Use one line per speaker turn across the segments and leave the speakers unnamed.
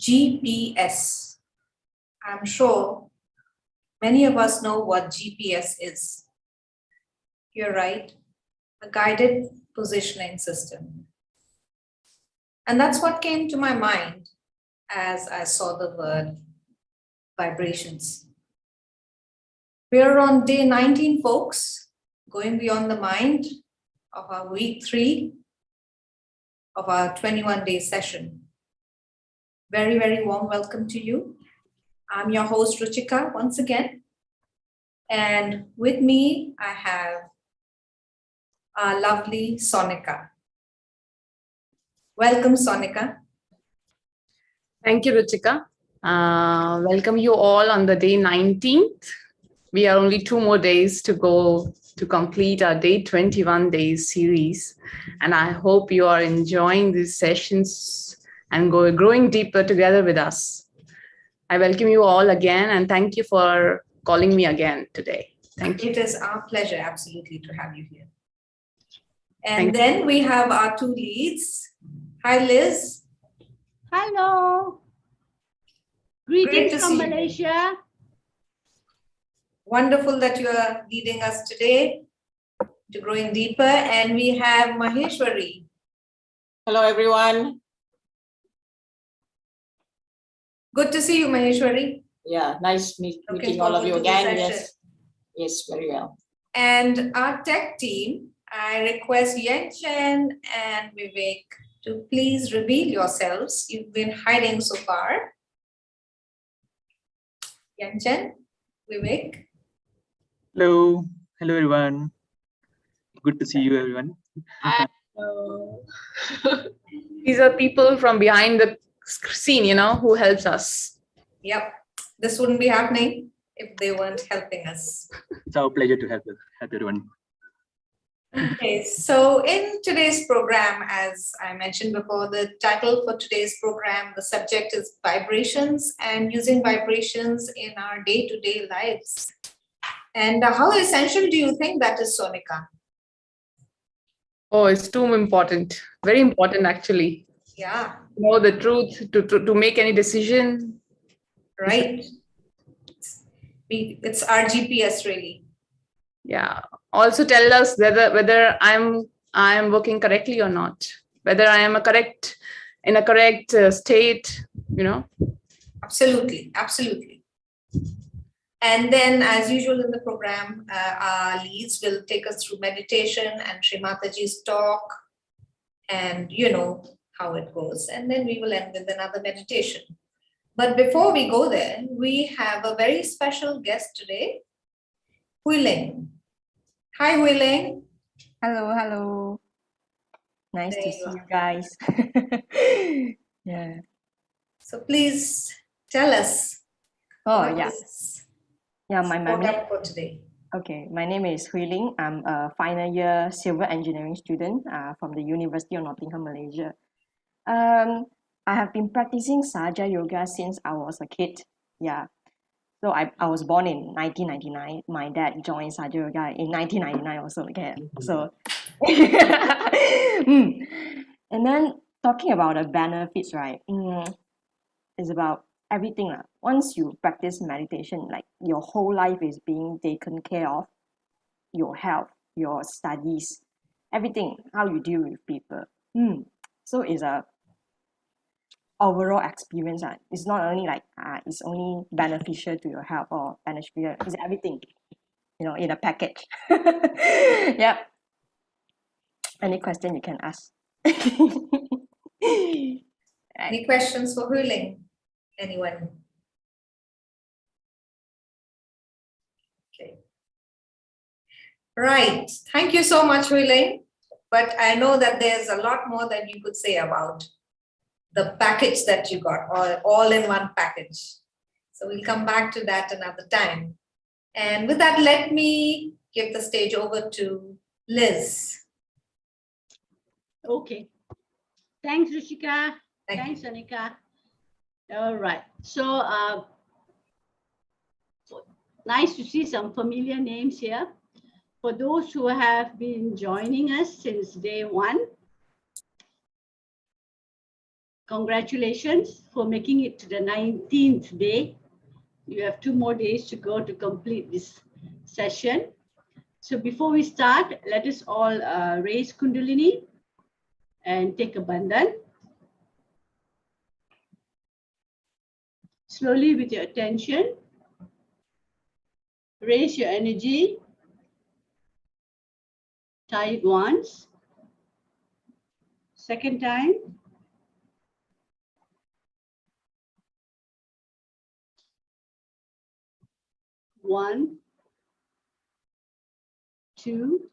GPS. I'm sure many of us know what GPS is. You're right, a guided positioning system. And that's what came to my mind as I saw the word vibrations. We're on day 19, folks, going beyond the mind of our week 3 of our 21-day session. Very, very warm welcome to you. I'm your host, Ruchika, once again. And with me, I have our lovely Sonika. Welcome, Sonika.
Thank you, Ruchika. Welcome you all on the day 19th. We are only 2 more days to go to complete our day 21 days series. And I hope you are enjoying these sessions and growing deeper together with us. I welcome you all again and thank you for calling me again today. Thank you.
It is our pleasure, absolutely, to have you here. And then we have our 2 leads. Hi, Liz.
Hello. Greetings from Malaysia.
Wonderful that you are leading us today to growing deeper. And we have Maheshwari.
Hello, everyone.
Good to see you, Maheshwari.
Yeah, nice meeting all of you again. Yes, very well.
And our tech team, I request Yen Chen and Vivek to please reveal yourselves. You've been hiding so far. Yen Chen, Vivek.
Hello, hello everyone. Good to see you, everyone.
Hello.
These are people from behind the scene, who helps us.
Yep, this wouldn't be happening if they weren't helping us.
It's our pleasure to help everyone.
Okay, so in today's program, as I mentioned before, the title for today's program, the subject is vibrations and using vibrations in our day-to-day lives. And how essential do you think that is, Sonika?
Oh, it's too important. Very important, actually.
Yeah.
Know the truth to make any decision.
Right. It's our GPS, really.
Yeah. Also tell us whether I'm working correctly or not. Whether I am in a correct state,
Absolutely, absolutely. And then, as usual in the program, our leads will take us through meditation and Shri Mataji's talk, and you know how it goes. And then we will end with another meditation. But before we go there, we have a very special guest today, Hui Ling. Hi, Hui Ling.
Hello, hello. Nice to see you guys. Yeah.
So please tell us.
Oh, yeah. Yeah, my name
for today.
Okay, my name is Hui Ling. I'm a final year civil engineering student from the University of Nottingham, Malaysia. I have been practicing Sahaja Yoga since I was a kid. Yeah. So I was born in 1999. My dad joined Sahaja Yoga in 1999 also. Okay. So and then talking about the benefits, right? It's about everything. Once you practice meditation, like your whole life is being taken care of, your health, your studies, everything, how you deal with people. So it's a overall experience. It's not only like it's only beneficial to your health or beneficial, it's everything, in a package. Yep. Any question you can ask.
Any questions for Hui Ling? Anyone? Okay. Right. Thank you so much, Hui Ling. But I know that there's a lot more that you could say about the package that you got, or all in one package. So we'll come back to that another time. And with that, let me give the stage over to Liz.
Okay. Thanks, Ruchika. Thanks, Sonika. All right. So nice to see some familiar names here. For those who have been joining us since day 1, Congratulations for making it to the 19th day. You have 2 more days to go to complete this session. So before we start, let us all raise Kundalini and take a bandhan. Slowly with your attention, raise your energy, tie it once, second time, one, two,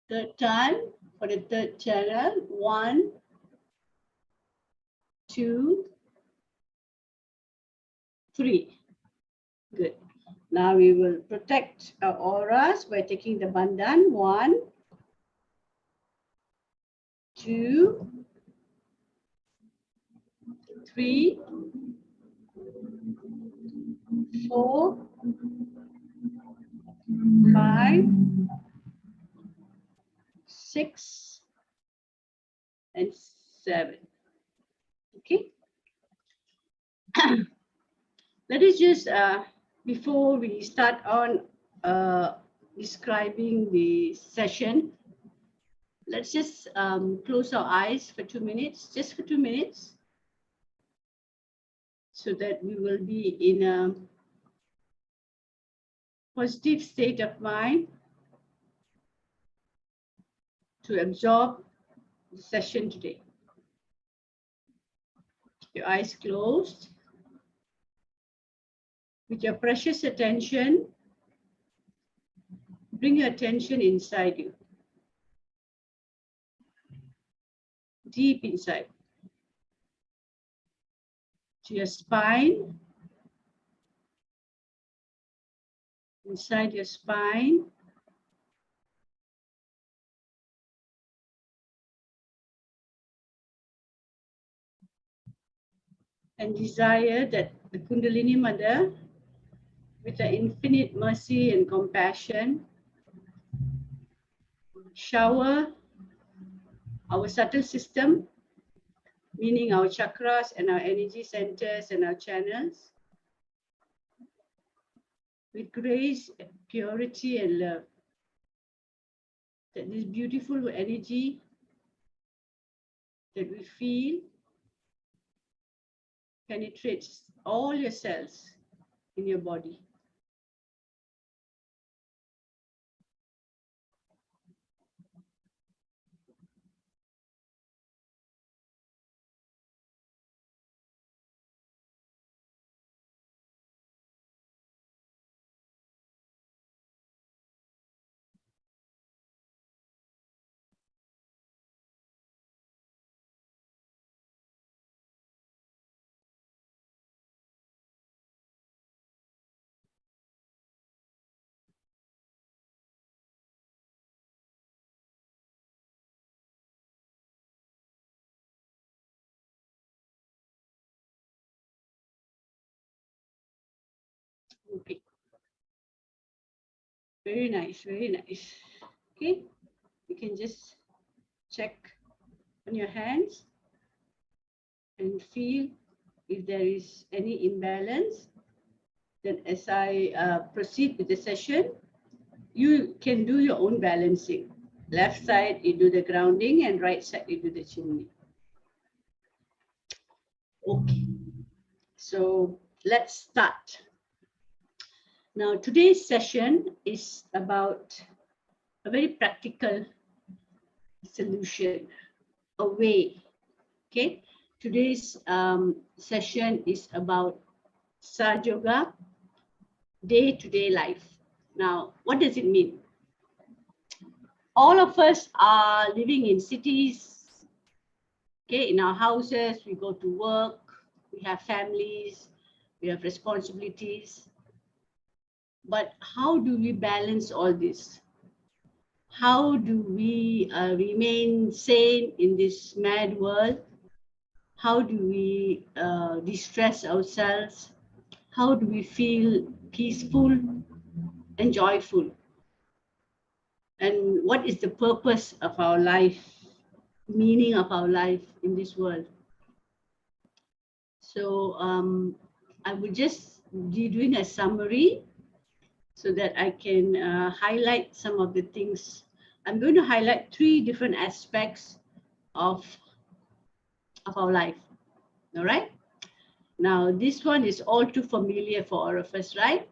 third time for the third channel, 1, 2, 3. Good. Now we will protect our auras by taking the bandhan. 1, 2, 3, 4, 5, 6, and 7. Okay. Let us just, before we start on describing the session, let's just close our eyes for 2 minutes, just for 2 minutes, so that we will be in a positive state of mind to absorb the session today. Keep your eyes closed. With your precious attention, bring your attention inside you, deep inside, to your spine, inside your spine, and desire that the Kundalini Mother, with her infinite mercy and compassion, shower our subtle system, meaning our chakras and our energy centers and our channels, with grace, purity, and love. That this beautiful energy that we feel penetrates all your cells in your body. Okay. Very nice, very nice. Okay, you can just check on your hands and feel if there is any imbalance. Then as I proceed with the session, you can do your own balancing. Left side, you do the grounding, and right side, you do the chimney. Okay, so let's start. Now, today's session is about a very practical solution, a way. Okay, today's session is about Sahaja Yoga, day-to-day life. Now, what does it mean? All of us are living in cities. Okay, in our houses, we go to work, we have families, we have responsibilities. But how do we balance all this? How do we remain sane in this mad world? How do we distress ourselves? How do we feel peaceful and joyful? and what is the purpose of our life, meaning of our life in this world. So I would just be doing a summary so that I can highlight some of the things. I'm going to highlight 3 different aspects of our life. All right. Now, this one is all too familiar for all of us, right?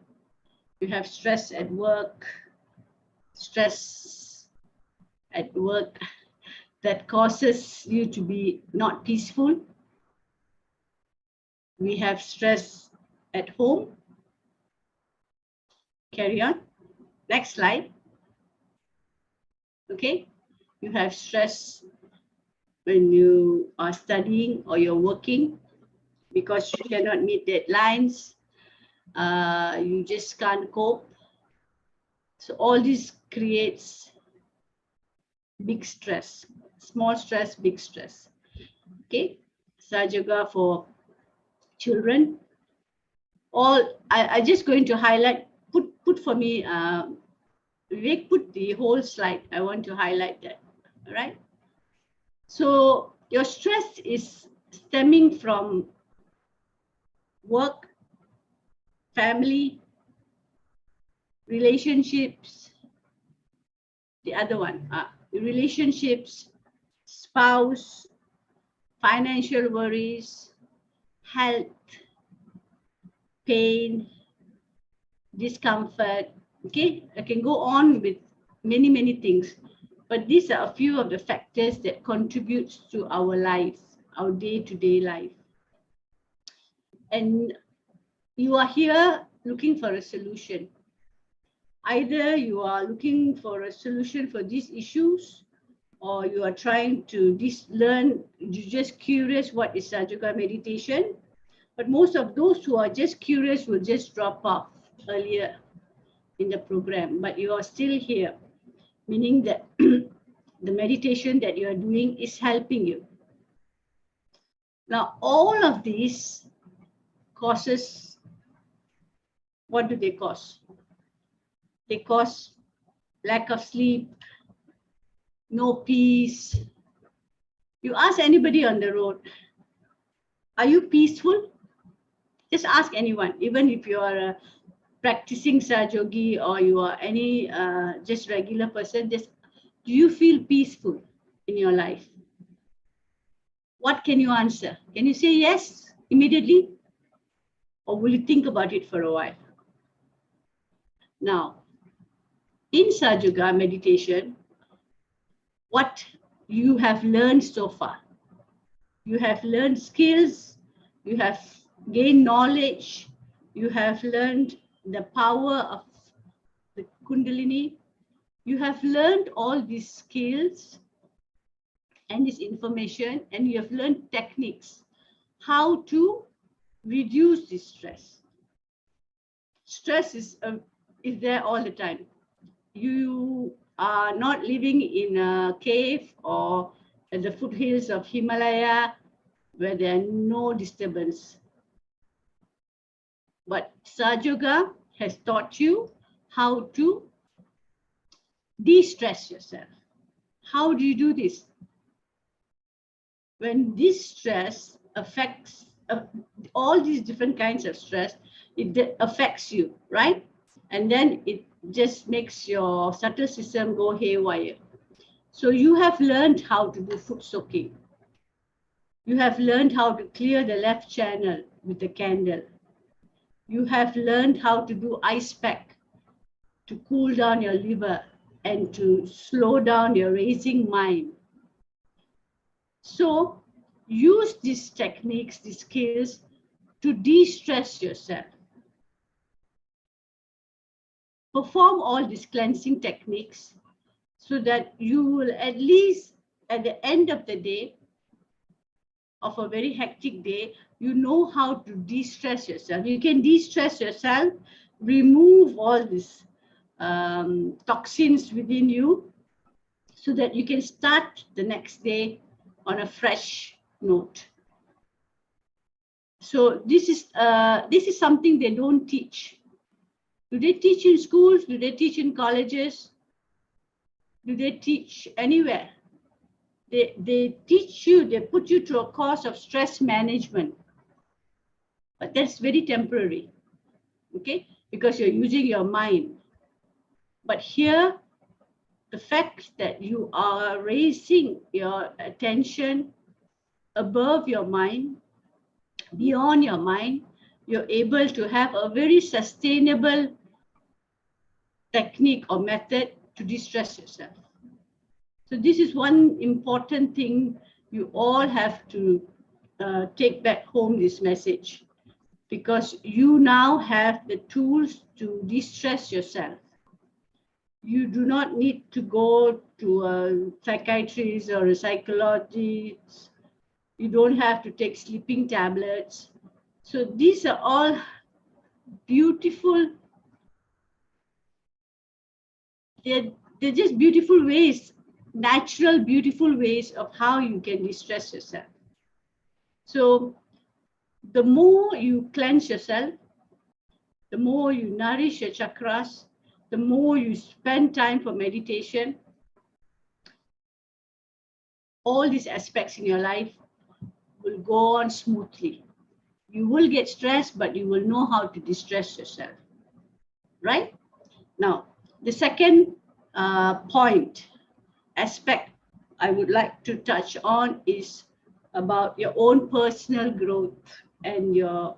You have stress at work, stress at work that causes you to be not peaceful. We have stress at home. Carry on. Next slide. Okay. You have stress when you are studying or you're working because you cannot meet deadlines. You just can't cope. So all this creates big stress, small stress, big stress. Okay. Sahaja Yoga for children. I just going to highlight, put for me, Vivek, put the whole slide. I want to highlight that. All right. So your stress is stemming from work, family, relationships. The other one, relationships, spouse, financial worries, health, pain, discomfort. Okay, I can go on with many, many things, but these are a few of the factors that contributes to our life, our day-to-day life. And you are here looking for a solution. Either you are looking for a solution for these issues, or you are trying to learn, you're just curious what is Sahaja Yoga meditation. But most of those who are just curious will just drop off earlier in the program, but you are still here, meaning that the meditation that you are doing is helping you. Now, all of these causes, what do they cause? They cause lack of sleep, no peace. You ask anybody on the road, are you peaceful? Just ask anyone, even if you are a practicing Sahaja Yogi or you are any just regular person, just do you feel peaceful in your life? What can you answer? Can you say yes immediately? Or will you think about it for a while? Now, in Sahaja Yoga meditation, what you have learned so far, you have learned skills, you have gained knowledge, you have learned the power of the Kundalini, you have learned all these skills and this information, and you have learned techniques, how to reduce this stress. Stress is there all the time. You are not living in a cave or at the foothills of Himalaya where there are no disturbance. But Sahaja Yoga has taught you how to de-stress yourself. How do you do this? When this stress affects all these different kinds of stress, it affects you, right? And then it just makes your subtle system go haywire. So you have learned how to do foot soaking. You have learned how to clear the left channel with a candle. You have learned how to do ice pack to cool down your liver and to slow down your racing mind. So use these techniques, these skills to de-stress yourself. Perform all these cleansing techniques so that you will at least at the end of the day, of a very hectic day, you know how to de-stress yourself. You can de-stress yourself, remove all these toxins within you so that you can start the next day on a fresh note. So this is something they don't teach. Do they teach in schools? Do they teach in colleges? do they teach anywhere? They teach you, they put you through a course of stress management. But that's very temporary, okay? Because you're using your mind. But here, the fact that you are raising your attention above your mind, beyond your mind, you're able to have a very sustainable technique or method to distress yourself. So this is one important thing you all have to take back home, this message, because you now have the tools to distress yourself. You do not need to go to a psychiatrist or a psychologist. You don't have to take sleeping tablets. So these are all beautiful. They're just beautiful ways, natural, beautiful ways of how you can distress yourself. So the more you cleanse yourself, the more you nourish your chakras, the more you spend time for meditation, all these aspects in your life will go on smoothly. You will get stressed, but you will know how to distress yourself, right? Now, the second aspect I would like to touch on is about your own personal growth and the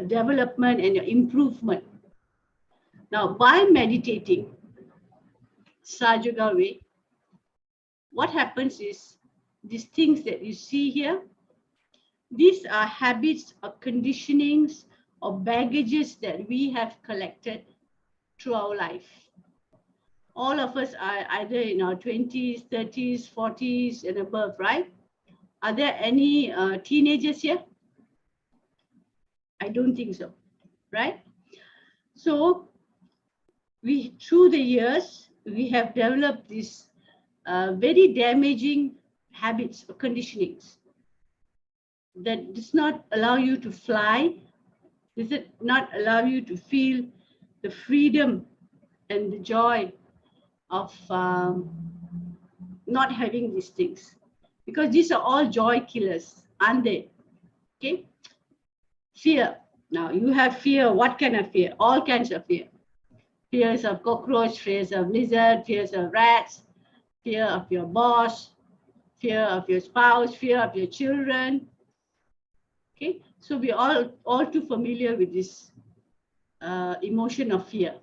development and your improvement. Now, by meditating Sahaja Yoga way, what happens is these things that you see here, these are habits or conditionings or baggages that we have collected through our life. All of us are either in our 20s, 30s, 40s and above, right? Are there any teenagers here? I don't think so, right? So through the years, we have developed these very damaging habits or conditionings that does not allow you to fly, does not allow you to feel the freedom and the joy of not having these things, because these are all joy killers, aren't they? Okay. Fear. Now you have fear. What kind of fear? All kinds of fear. Fears of cockroach, fears of lizard, fears of rats, fear of your boss, fear of your spouse, fear of your children. Okay, so we are all too familiar with this emotion of fear.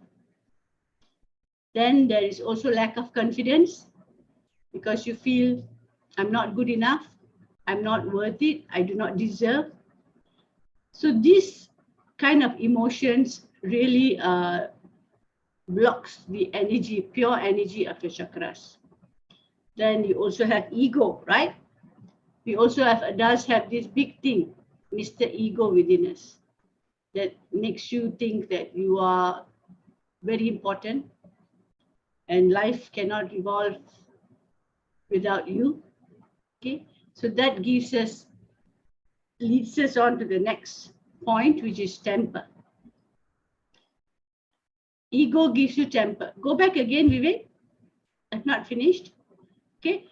Then there is also lack of confidence, because you feel I'm not good enough, I'm not worth it, I do not deserve. So these kind of emotions really blocks the energy, pure energy of your chakras. Then you also have ego, right? We also have adults have this big thing, Mr. Ego within us, that makes you think that you are very important and life cannot revolve without you. Okay, so that leads us on to the next point, which is temper. Ego gives you temper. Go back again, Vivek. I've not finished. Okay,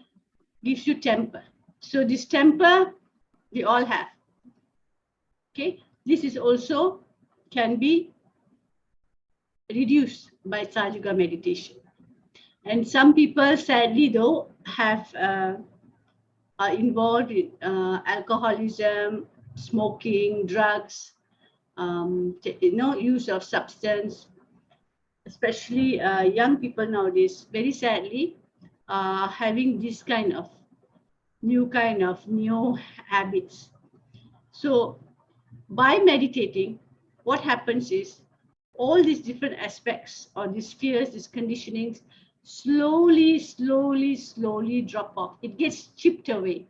gives you temper. So this temper we all have. Okay, this is also can be reduced by Sahaja Yoga meditation. And some people, sadly though, are involved in alcoholism, smoking, drugs, use of substance, especially young people nowadays, very sadly, having this kind of new habits. So by meditating, what happens is all these different aspects or these fears, these conditionings, slowly drop off. It gets chipped away.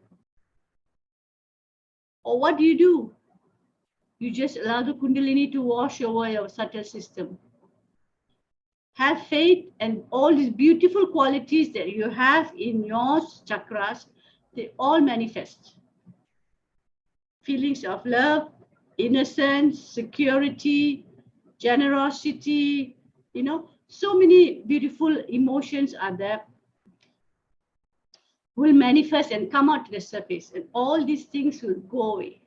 Or what do? You just allow the Kundalini to wash over your subtle system. Have faith, and all these beautiful qualities that you have in your chakras, they all manifest. Feelings of love, innocence, security, generosity, so many beautiful emotions are there. will manifest and come out to the surface, and all these things will go away.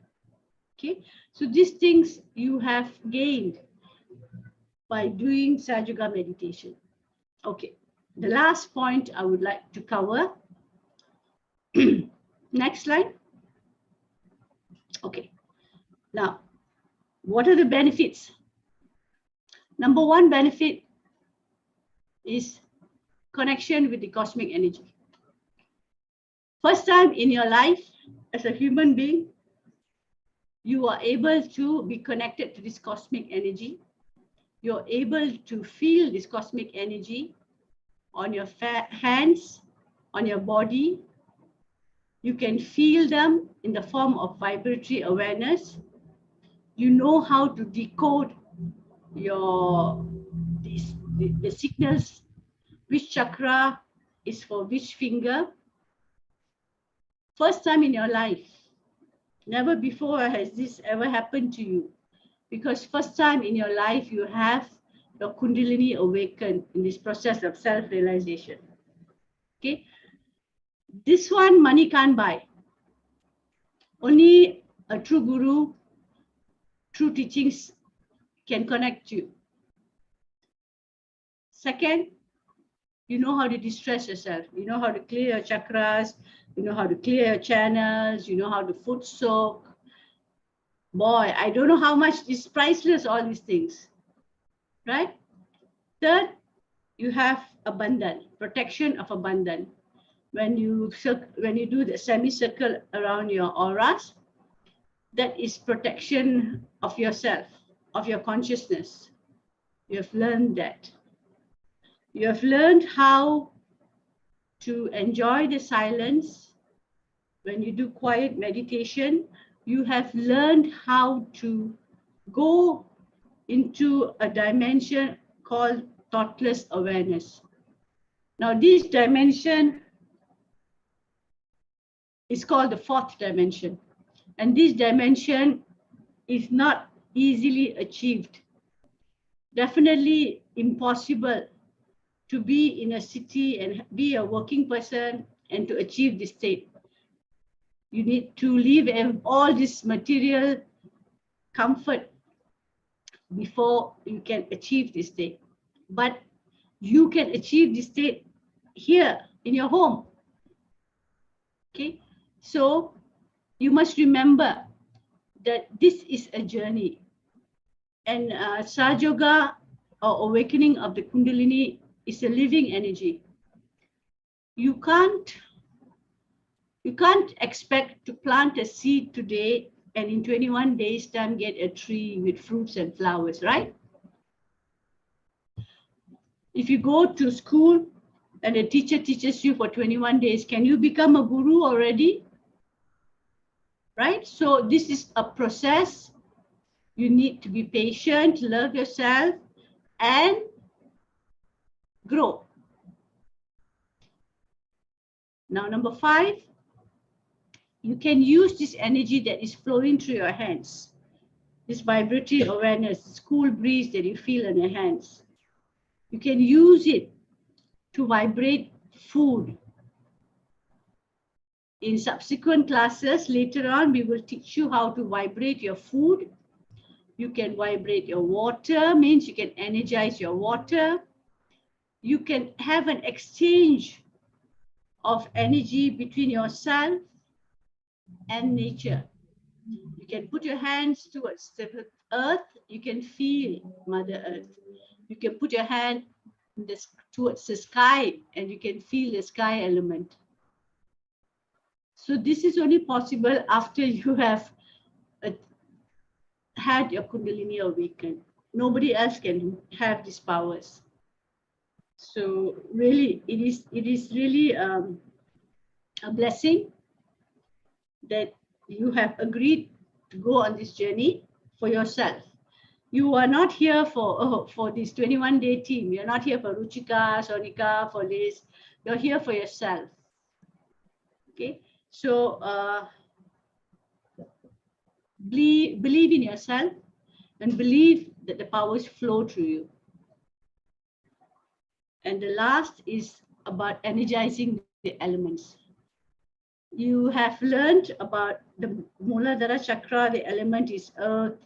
Okay, so these things you have gained by doing Sahaja Yoga meditation. Okay, the last point I would like to cover. Next slide. Okay, now what are the benefits? Number one benefit is connection with the cosmic energy. First time in your life as a human being, you are able to be connected to this cosmic energy. You're able to feel this cosmic energy on your hands, on your body. You can feel them in the form of vibratory awareness. You know how to decode the signals, which chakra is for which finger. First time in your life. Never before has this ever happened to you, because first time in your life you have your Kundalini awakened in this process of self-realization. Okay, this one money can't buy. Only a true guru, true teachings can connect you. Second, you know how to distress yourself. You know how to clear your chakras. You know how to clear your channels. You know how to foot soak. Boy, I don't know how much is priceless, all these things, right? Third, you have abundance, protection of abundance. When you do the semicircle around your auras, that is protection of yourself, of your consciousness. You have learned that. You have learned how to enjoy the silence. When you do quiet meditation, you have learned how to go into a dimension called thoughtless awareness. Now, this dimension is called the fourth dimension. And this dimension is not easily achieved. Definitely impossible to be in a city and be a working person and to achieve this state. You need to leave all this material comfort before you can achieve this state. But you can achieve this state here in your home. Okay, so you must remember that this is a journey, and Sahaja Yoga or awakening of the Kundalini is a living energy. You can't expect to plant a seed today and in 21 days time get a tree with fruits and flowers, right? If you go to school and a teacher teaches you for 21 days, can you become a guru already? Right? So this is a process. You need to be patient, love yourself, and grow. Now, number 5, you can use this energy that is flowing through your hands, this vibratory awareness, this cool breeze that you feel in your hands. You can use it to vibrate food. In subsequent classes later on, we will teach you how to vibrate your food. You can vibrate your water, means you can energize your water. You can have an exchange of energy between yourself and nature. You can put your hands towards the earth. You can feel Mother Earth. You can put your hand towards the sky and you can feel the sky element. So this is only possible after you have had your Kundalini awakened. Nobody else can have these powers. So really, it is really a blessing that you have agreed to go on this journey for yourself. You are not here for this 21-day team. You're not here for Ruchika, Sonika, for Liz. You're here for yourself. Okay, so believe in yourself and believe that the powers flow through you. And the last is about energizing the elements. You have learned about the Muladhara Chakra, the element is earth.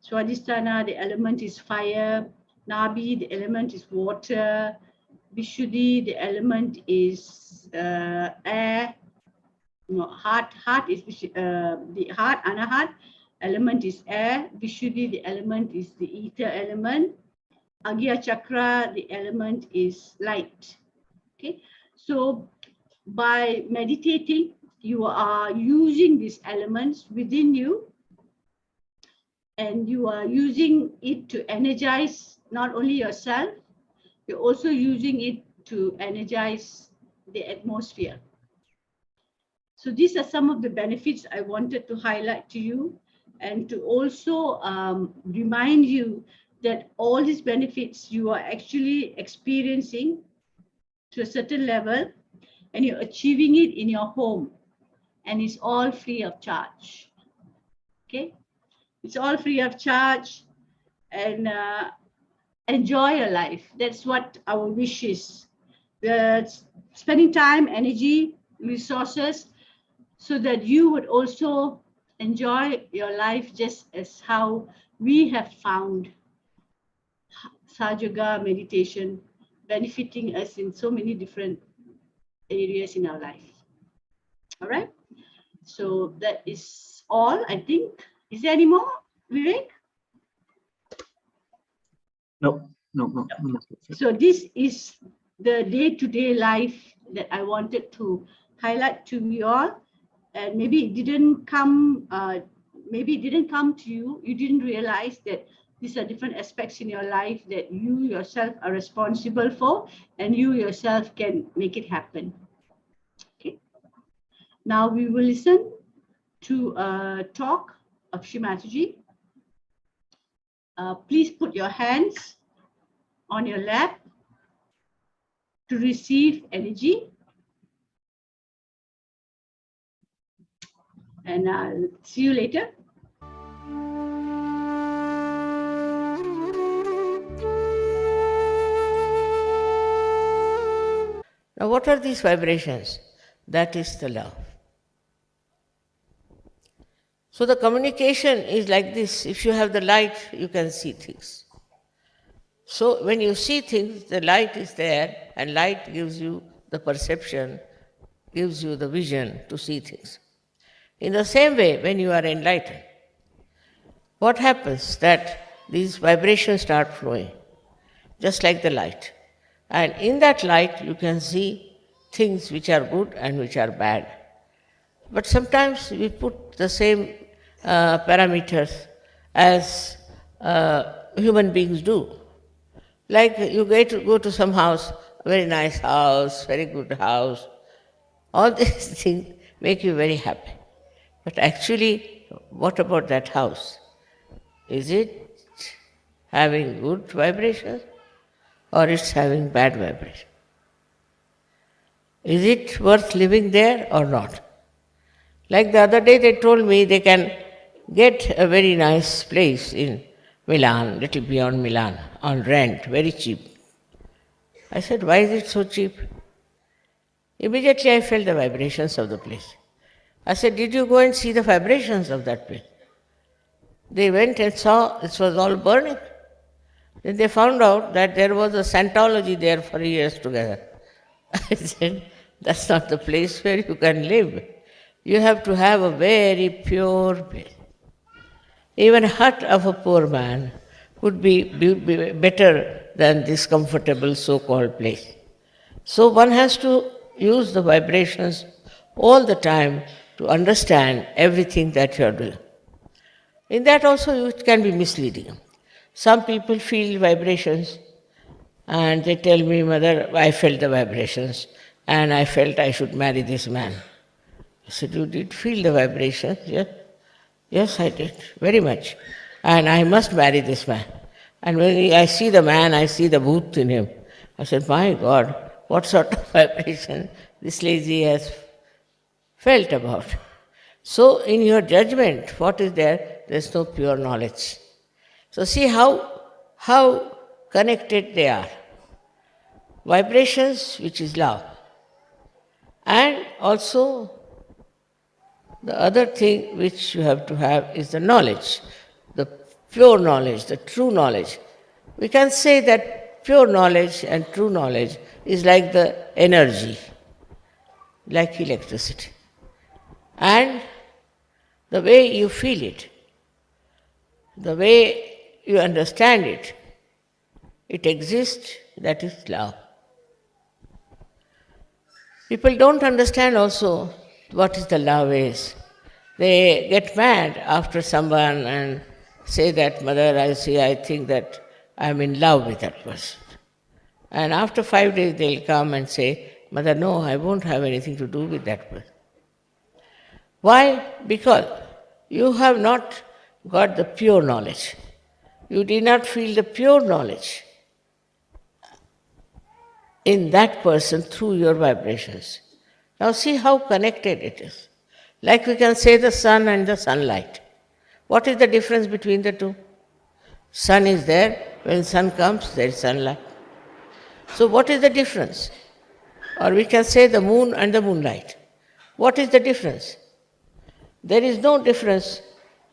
Swadhisthana, the element is fire. Nabi, the element is water. Vishuddhi, the element is air. No, heart is the heart, anahat element is air. Vishuddhi, the element is the ether element. Agya Chakra, the element is light. Okay, so by meditating, you are using these elements within you, and you are using it to energize not only yourself, you're also using it to energize the atmosphere. So these are some of the benefits I wanted to highlight to you, and to also remind you that all these benefits you are actually experiencing to a certain level, and you're achieving it in your home, and it's all free of charge. Okay, it's all free of charge, and enjoy your life. That's what our wish is. We're spending time, energy, resources, so that you would also enjoy your life just as how we have found Sahaja Yoga meditation benefiting us in so many different areas in our life. All right. So that is all, I think. Is there any more, Vivek?
No.
So this is the day-to-day life that I wanted to highlight to you all. And maybe it didn't come to you. You didn't realize that these are different aspects in your life that you yourself are responsible for, and you yourself can make it happen. Okay. Now we will listen to a talk of Shri Mataji. Please put your hands on your lap to receive energy. And I'll see you later.
Now, what are these vibrations? That is the love. So, the communication is like this. If you have the light, you can see things. So, when you see things, the light is there, and light gives you the perception, gives you the vision to see things. In the same way, when you are enlightened, what happens? That these vibrations start flowing, just like the light. And in that light, you can see things which are good and which are bad. But sometimes we put the same parameters as human beings do. Like you go to some house, a very nice house, very good house. All these things make you very happy. But actually, what about that house? Is it having good vibrations or it's having bad vibrations? Is it worth living there or not? Like the other day, they told me they can get a very nice place in Milan, little beyond Milan, on rent, very cheap. I said, why is it so cheap? Immediately I felt the vibrations of the place. I said, did you go and see the vibrations of that place? They went and saw it was all burning. Then they found out that there was a Scientology there for years together. I said, that's not the place where you can live. You have to have a very pure place. Even a hut of a poor man would be better than this comfortable so-called place. So one has to use the vibrations all the time to understand everything that you are doing. In that also it can be misleading. Some people feel vibrations and they tell me, Mother, I felt the vibrations and I felt I should marry this man. I said, you did feel the vibrations? Yes. Yes, I did, very much. And I must marry this man. And when I see the man, I see the booth in him. I said, my God, what sort of vibration this lady has felt about. So in your judgment, what is there? There is no pure knowledge. So see how connected they are. Vibrations, which is love, and also The other thing which you have to have is the knowledge, the pure knowledge, the true knowledge. We can say that pure knowledge and true knowledge is like the energy, like electricity. And the way you feel it, the way you understand it, it exists, that is love. People don't understand also what is the love is. They get mad after someone and say that, Mother, I think that I'm in love with that person. And after 5 days they'll come and say, Mother, no, I won't have anything to do with that person. Why? Because you have not got the pure knowledge. You did not feel the pure knowledge in that person through your vibrations. Now see how connected it is. Like we can say the sun and the sunlight. What is the difference between the two? Sun is there, when sun comes, there is sunlight. So what is the difference? Or we can say the moon and the moonlight. What is the difference? There is no difference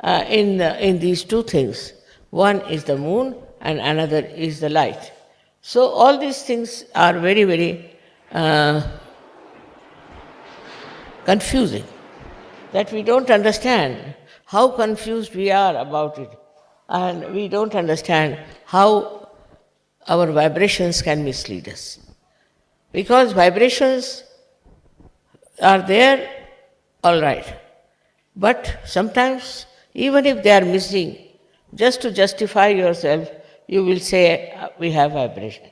in these two things. One is the moon and another is the light. So all these things are very, very confusing, that we don't understand how confused we are about it, and we don't understand how our vibrations can mislead us. Because vibrations are there, all right, but sometimes even if they are missing, just to justify yourself, you will say, we have vibration.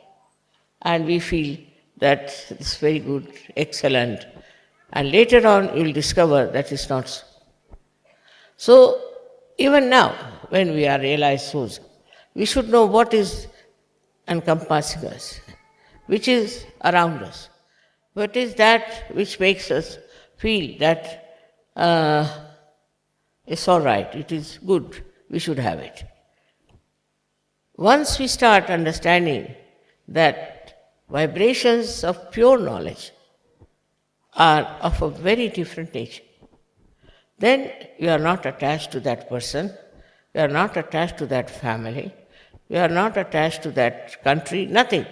And we feel that it's very good, excellent. And later on, you will discover that it's not so. So, even now, when we are realized souls, we should know what is encompassing us, which is around us. What is that which makes us feel that it's all right, it is good, we should have it. Once we start understanding that vibrations of pure knowledge are of a very different nature, then you are not attached to that person, you are not attached to that family, you are not attached to that country, nothing.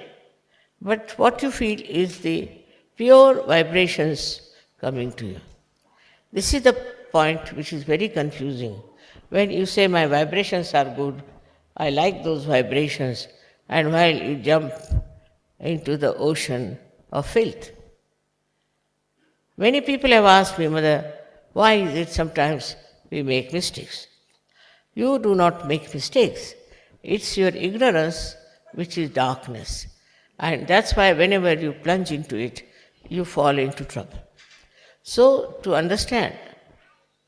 But what you feel is the pure vibrations coming to you. This is the point which is very confusing. When you say, my vibrations are good, I like those vibrations, and while you jump into the ocean of filth. Many people have asked me, Mother, why is it sometimes we make mistakes? You do not make mistakes. It's your ignorance which is darkness. And that's why whenever you plunge into it, you fall into trouble. So, to understand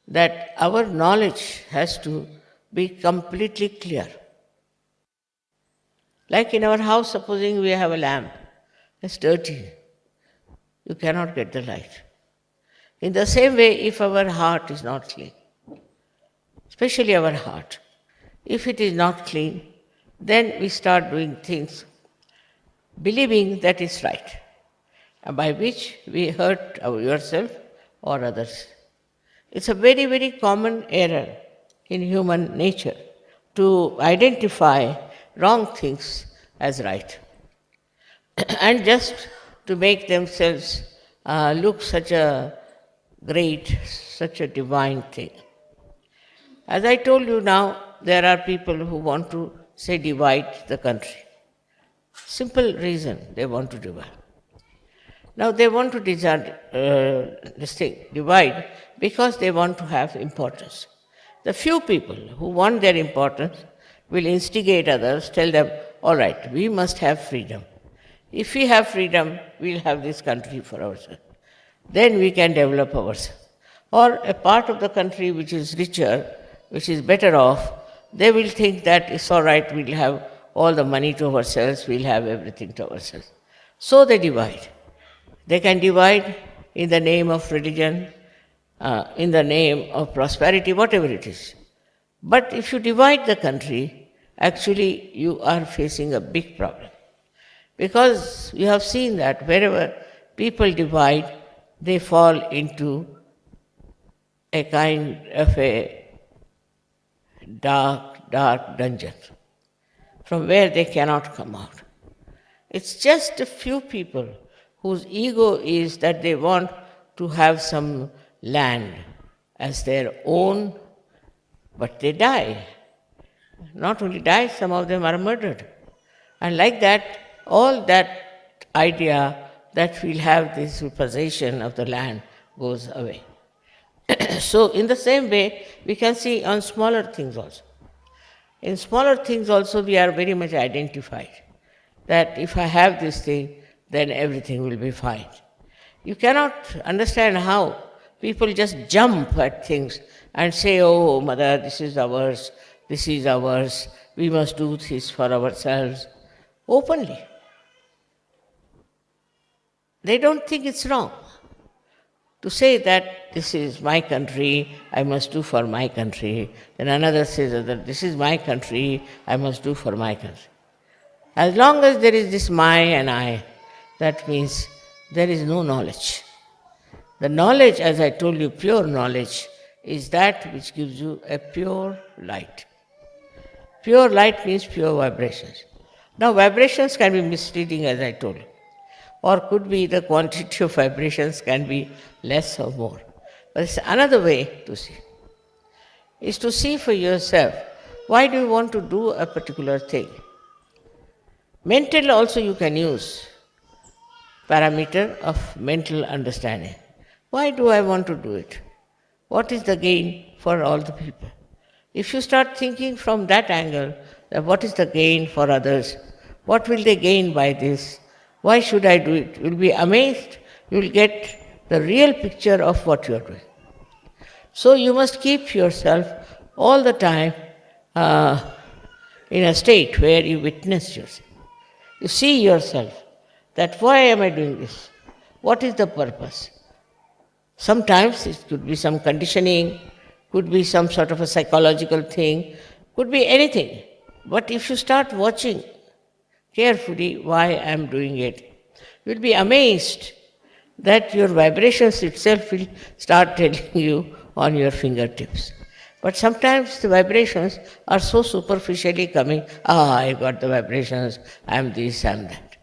that our knowledge has to be completely clear. Like in our house, supposing we have a lamp, it's dirty, you cannot get the light. In the same way, if our heart is not clean, especially our heart, if it is not clean, then we start doing things believing that is right, by which we hurt yourself or others. It's a very, very common error in human nature to identify wrong things as right and just to make themselves look such a great, such a divine thing. As I told you now, there are people who want to say divide the country. Simple reason they want to divide. Now they want to divide because they want to have importance. The few people who want their importance will instigate others, tell them, all right, we must have freedom. If we have freedom, we'll have this country for ourselves. Then we can develop ourselves. Or a part of the country which is richer, which is better off, they will think that it's all right, we'll have all the money to ourselves, we'll have everything to ourselves. So they divide. They can divide in the name of religion, in the name of prosperity, whatever it is. But if you divide the country, actually you are facing a big problem. Because you have seen that wherever people divide, they fall into a kind of a dark, dark dungeon from where they cannot come out. It's just a few people whose ego is that they want to have some land as their own, but they die. Not only die, some of them are murdered. And like that, all that idea that we'll have this possession of the land goes away. So, in the same way, we can see on smaller things also. In smaller things also, we are very much identified that if I have this thing, then everything will be fine. You cannot understand how people just jump at things and say, oh, mother, this is ours, we must do this for ourselves, openly. They don't think it's wrong to say that this is my country, I must do for my country. Then another says that this is my country, I must do for my country. As long as there is this my and I, that means there is no knowledge. The knowledge, as I told you, pure knowledge, is that which gives you a pure light. Pure light means pure vibrations. Now, vibrations can be misleading, as I told you, or could be the quantity of vibrations can be less or more. But it's another way to see. Is to see for yourself, why do you want to do a particular thing? Mental also you can use parameter of mental understanding. Why do I want to do it? What is the gain for all the people? If you start thinking from that angle, that what is the gain for others? What will they gain by this? Why should I do it? You'll be amazed. You'll get the real picture of what you're doing. So you must keep yourself all the time in a state where you witness yourself. You see yourself that why am I doing this? What is the purpose? Sometimes it could be some conditioning, could be some sort of a psychological thing, could be anything. But if you start watching carefully why I am doing it, you'll be amazed that your vibrations itself will start telling you on your fingertips. But sometimes the vibrations are so superficially coming, I got the vibrations, I am this, I am that.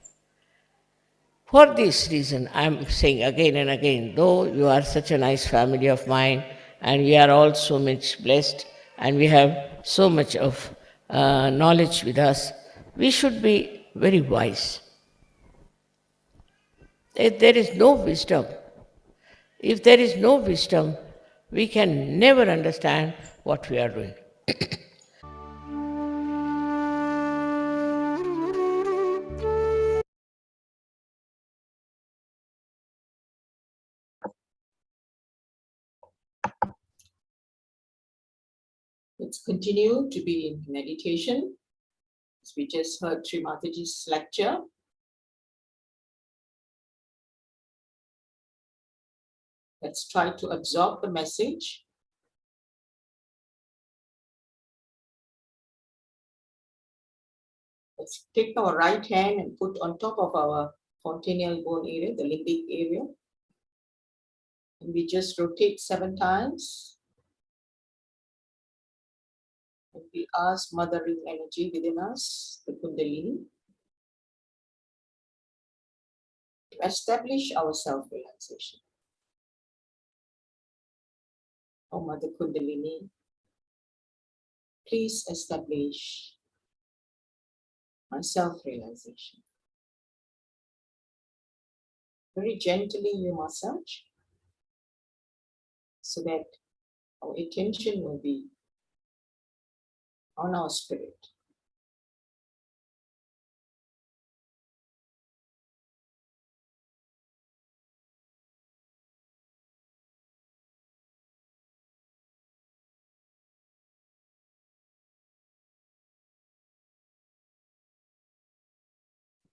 For this reason, I am saying again and again, though you are such a nice family of mine, and we are all so much blessed, and we have so much of knowledge with us, we should be very wise. If there is no wisdom, we can never understand what we are doing.
Let's continue to be in meditation. As we just heard Shri Mataji's lecture. Let's try to absorb the message. Let's take our right hand and put on top of our fontanel bone area, the limbic area. And we just rotate 7 times. And we ask mothering energy within us, the Kundalini, to establish our self-realization. Oh, Mother Kundalini, please establish my self-realization. Very gently you massage so that our attention will be on our spirit.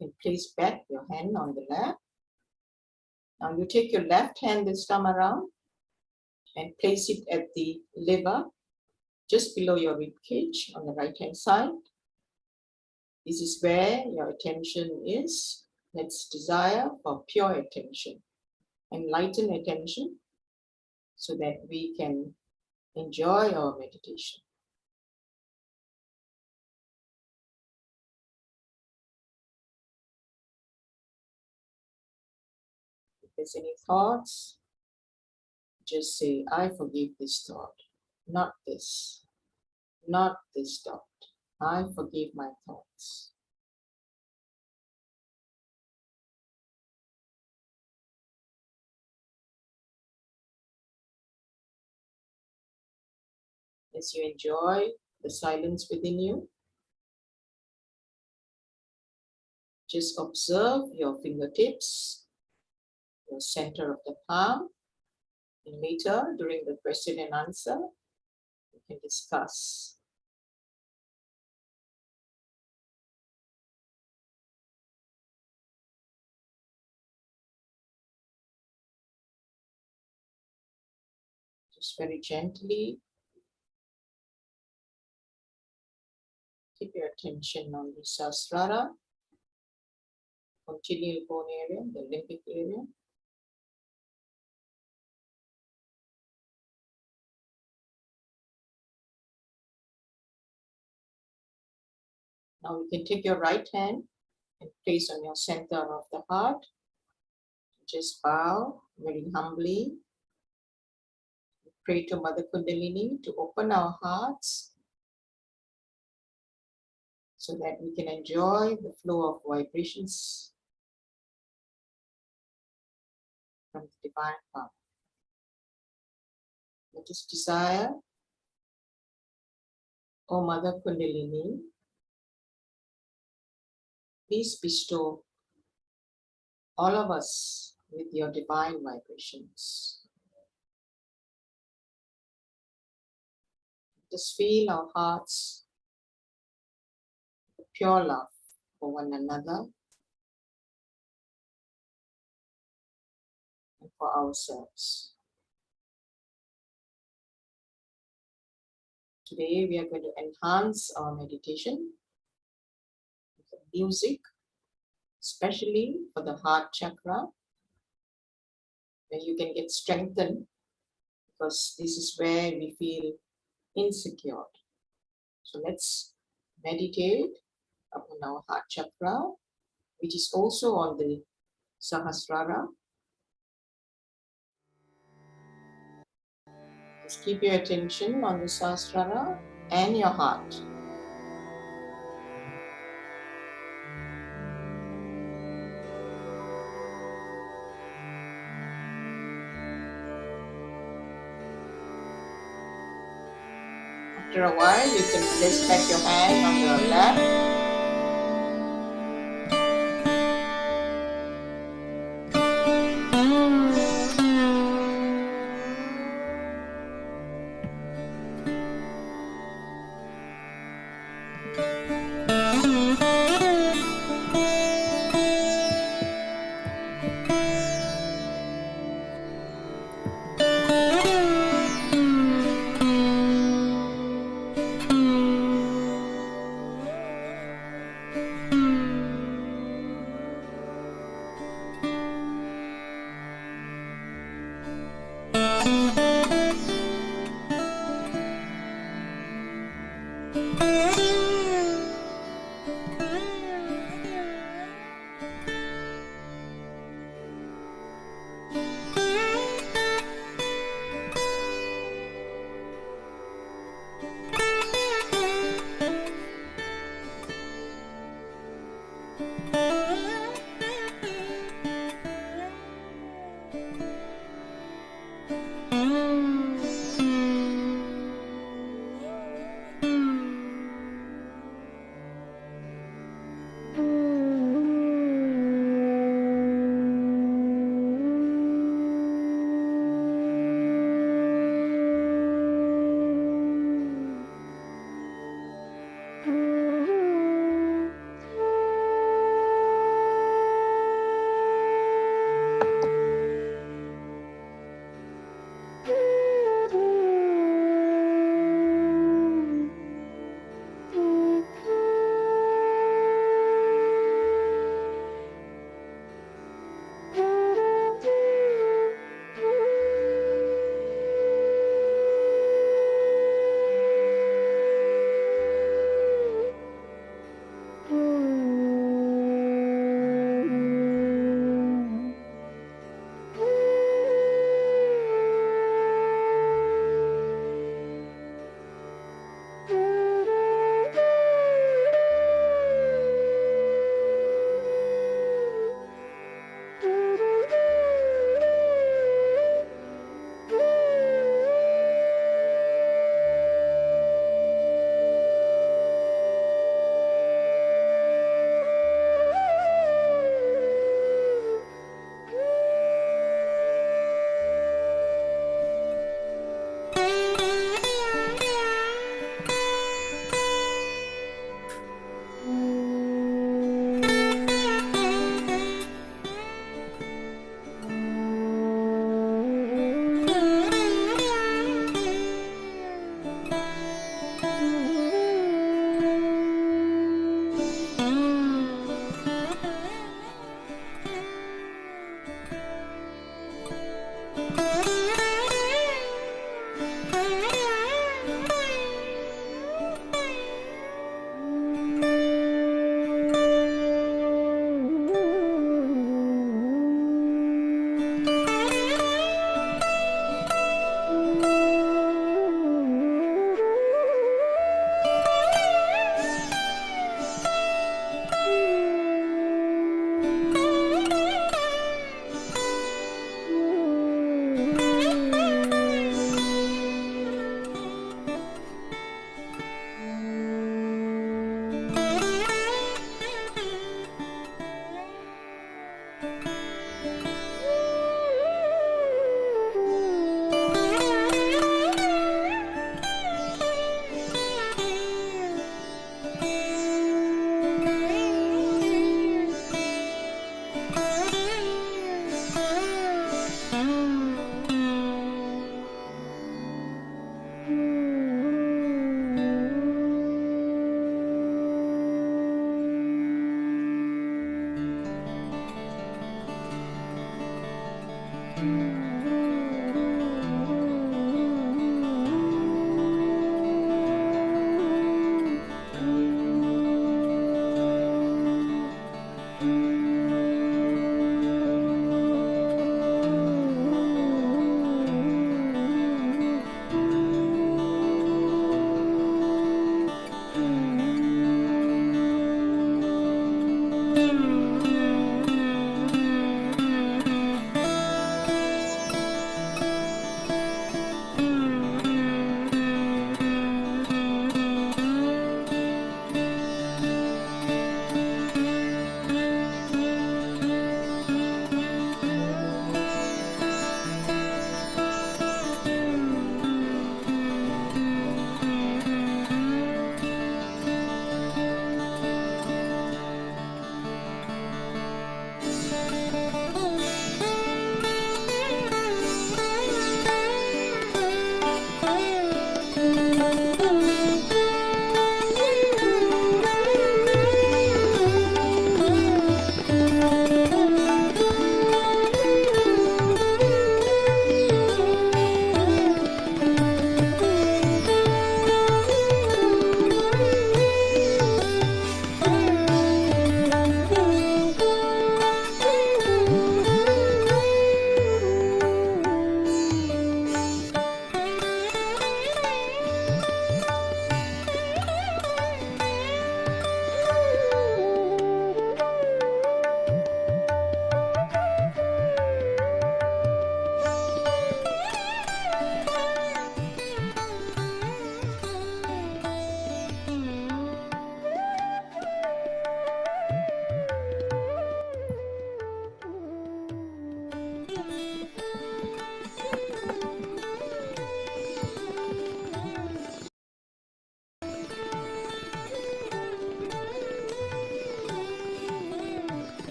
You can place back your hand on the lap. Now you take your left hand this time around and place it at the liver, just below your rib cage on the right hand side. This is where your attention is. Let's desire for pure attention, enlightened attention. so that we can enjoy our meditation. If there's any thoughts, just say, I forgive this thought, not this thought. I forgive my thoughts. As you enjoy the silence within you, just observe your fingertips, the center of the palm, and later during the question and answer, we can discuss. Just very gently keep your attention on the Sahasrara, continual bone area, the limbic area. Now you can take your right hand and place on your center of the heart. Just bow very humbly. Pray to Mother Kundalini to open our hearts so that we can enjoy the flow of vibrations from the Divine Path. Let us desire, O Mother Kundalini, please bestow all of us with your divine vibrations. Just feel our hearts, the pure love for one another and for ourselves. Today we are going to enhance our meditation with music, especially for the heart chakra, where you can get strengthened, because this is where we feel insecure. So let's meditate upon our heart chakra, which is also on the Sahasrara. Just keep your attention on the Sahasrara and your heart. After a while, you can place back your hand on your lap.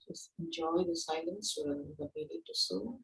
Just enjoy the silence wherever we need to so.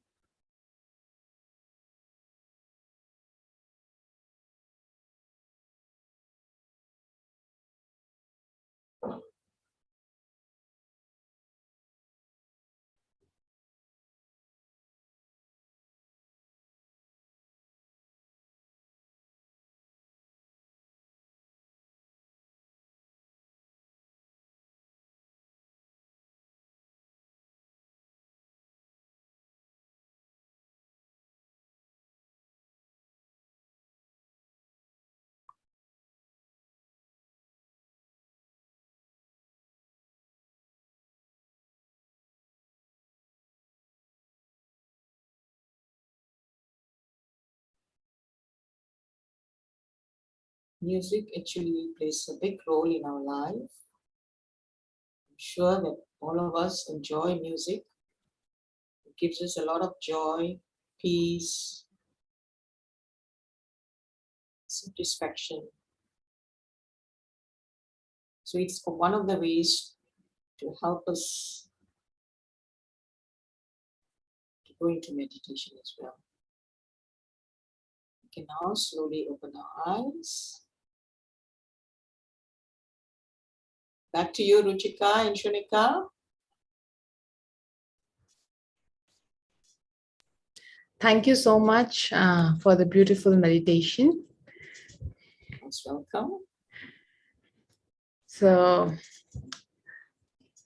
Music actually plays a big role in our life. I'm sure that all of us enjoy music. It gives us a lot of joy, peace, satisfaction. So it's one of the ways to help us to go into meditation as well. We can now slowly open our eyes. Back to you, Ruchika and Shunika.
Thank you so much for the beautiful meditation.
Most welcome.
So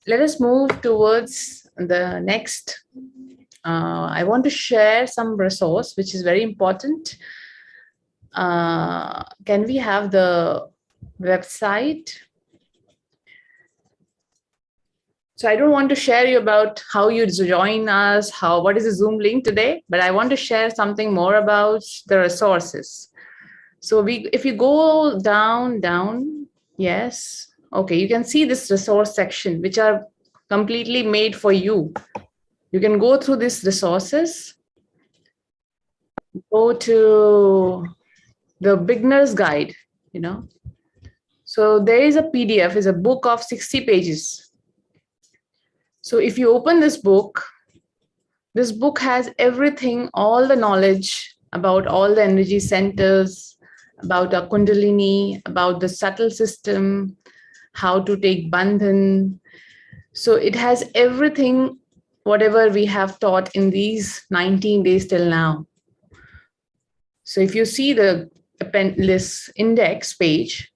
let us move towards the next. I want to share some resource which is very important. Can we have the website? So I don't want to share you about how you join us, what is the Zoom link today, but I want to share something more about the resources. So if you go down, yes. Okay, you can see this resource section, which are completely made for you. You can go through these resources, go to the beginner's guide, So there is a PDF, is a book of 60 pages. So if you open this book has everything, all the knowledge about all the energy centers, about our Kundalini, about the subtle system, how to take Bandhan. So it has everything, whatever we have taught in these 19 days till now. So if you see the this index page,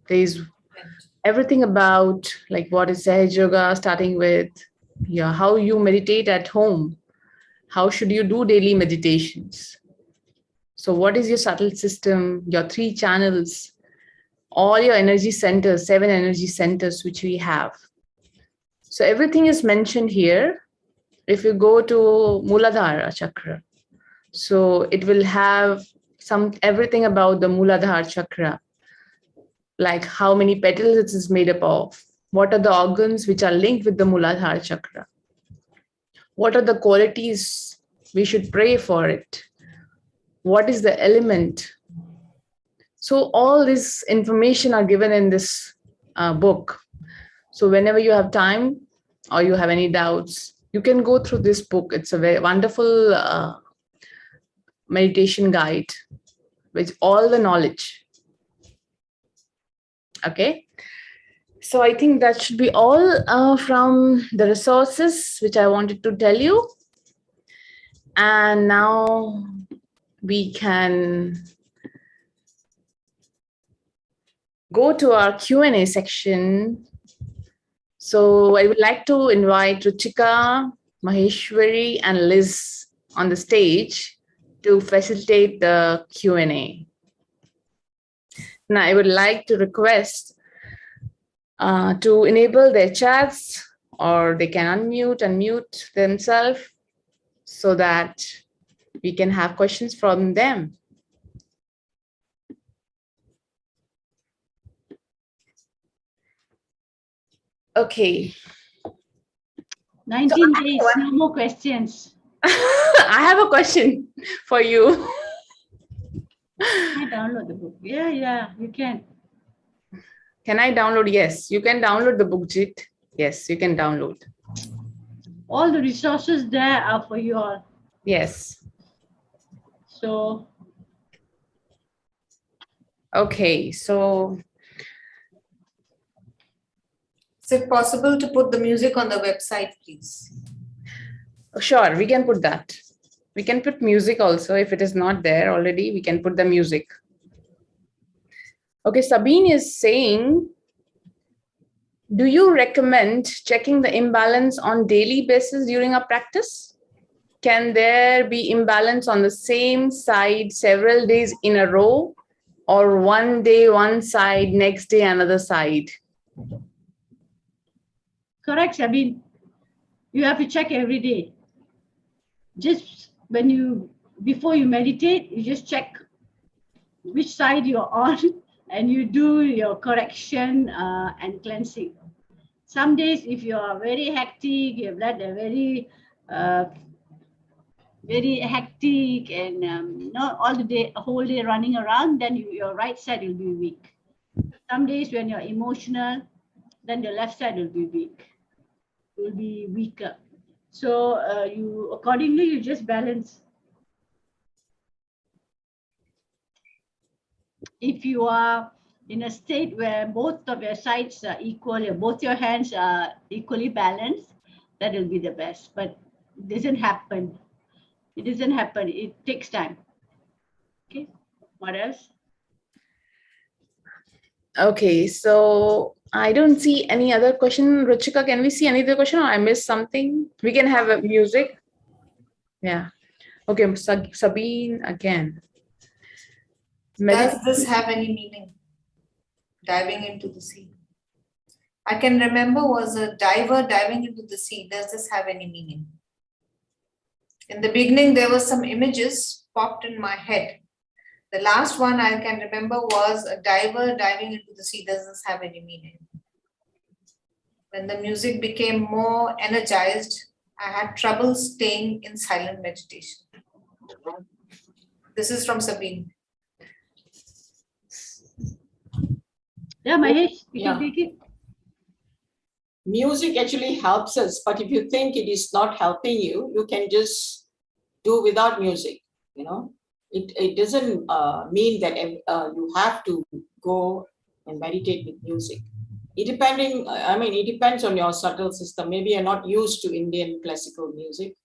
there's everything about like what is Sahaja Yoga, starting with how you meditate at home. How should you do daily meditations? So what is your subtle system, your 3 channels, all your energy centers, 7 energy centers which we have. So everything is mentioned here. If you go to Muladhara chakra, so it will have everything about the Muladhara chakra, like how many petals it is made up of, what are the organs which are linked with the Muladhara chakra, what are the qualities we should pray for it, what is the element. So all this information are given in this book. So whenever you have time or you have any doubts, you can go through this book. It's a very wonderful meditation guide with all the knowledge. Okay. So I think that should be all from the resources which I wanted to tell you. And now we can go to our Q&A section. So I would like to invite Ruchika, Maheshwari, and Liz on the stage to facilitate the Q&A. Now I would like to request to enable their chats, or they can unmute and mute themselves so that we can have questions from them. Okay.
19 days, no more questions.
I have a question for you.
I download the book. Yeah, you can.
Can I download? Yes, you can download the book, Jit. Yes, you can download.
All the resources there are for you all.
Yes.
So
Okay. So
Is it possible to put the music on the website, please?
sure, we can put that. We can put music also. If it is not there already, we can put the music. Okay, Sabine is saying, do you recommend checking the imbalance on daily basis during a practice? Can there be imbalance on the same side several days in a row, or one day one side, next day another side?
correct, I mean, you have to check every day. Just before you meditate, you just check which side you're on and you do your correction and cleansing. Some days, if you are very hectic, you have led a very hectic and not all the day, a whole day running around, then your right side will be weak. Some days when you're emotional, then the left side will be weak, will be weaker. So you accordingly, you just balance. If you are in a state where both of your sides are equal, both your hands are equally balanced, that will be the best. But it doesn't happen. It doesn't happen. It takes time. Okay. What else?
Okay, so I don't see any other question. Ruchika, can we see any other question, or I missed something? We can have a music. Yeah. Okay, Sabine again.
Does this have any meaning? Diving into the sea. I can remember was a diver diving into the sea. Does this have any meaning? In the beginning, there were some images popped in my head. The last one I can remember was a diver diving into the sea. Does this have any meaning? When the music became more energized, I had trouble staying in silent meditation. This is from Sabine.
Yeah, Mahesh, you
Yeah.
can take it.
Music actually helps us, but if you think it is not helping you, you can just do without music. You know, it doesn't mean that you have to go and meditate with music. It depends on your subtle system. Maybe you're not used to Indian classical music.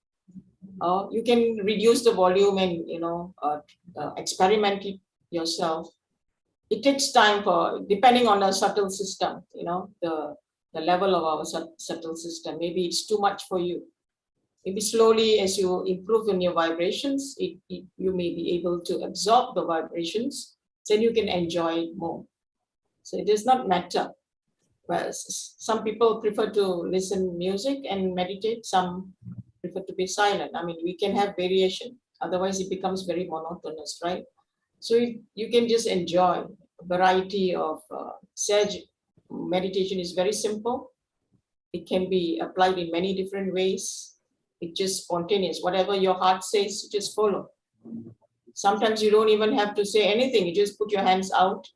You can reduce the volume and experiment it yourself. It takes time depending on the subtle system, the level of our subtle system. Maybe it's too much for you. Maybe slowly, as you improve in your vibrations, you may be able to absorb the vibrations, then you can enjoy it more. So it does not matter. Well, some people prefer to listen music and meditate. Some prefer to be silent. I mean, we can have variation. Otherwise, it becomes very monotonous, right? So you can just enjoy a variety of Sahaja meditation is very simple. It can be applied in many different ways. It's just spontaneous. Whatever your heart says, you just follow. Sometimes you don't even have to say anything. You just put your hands out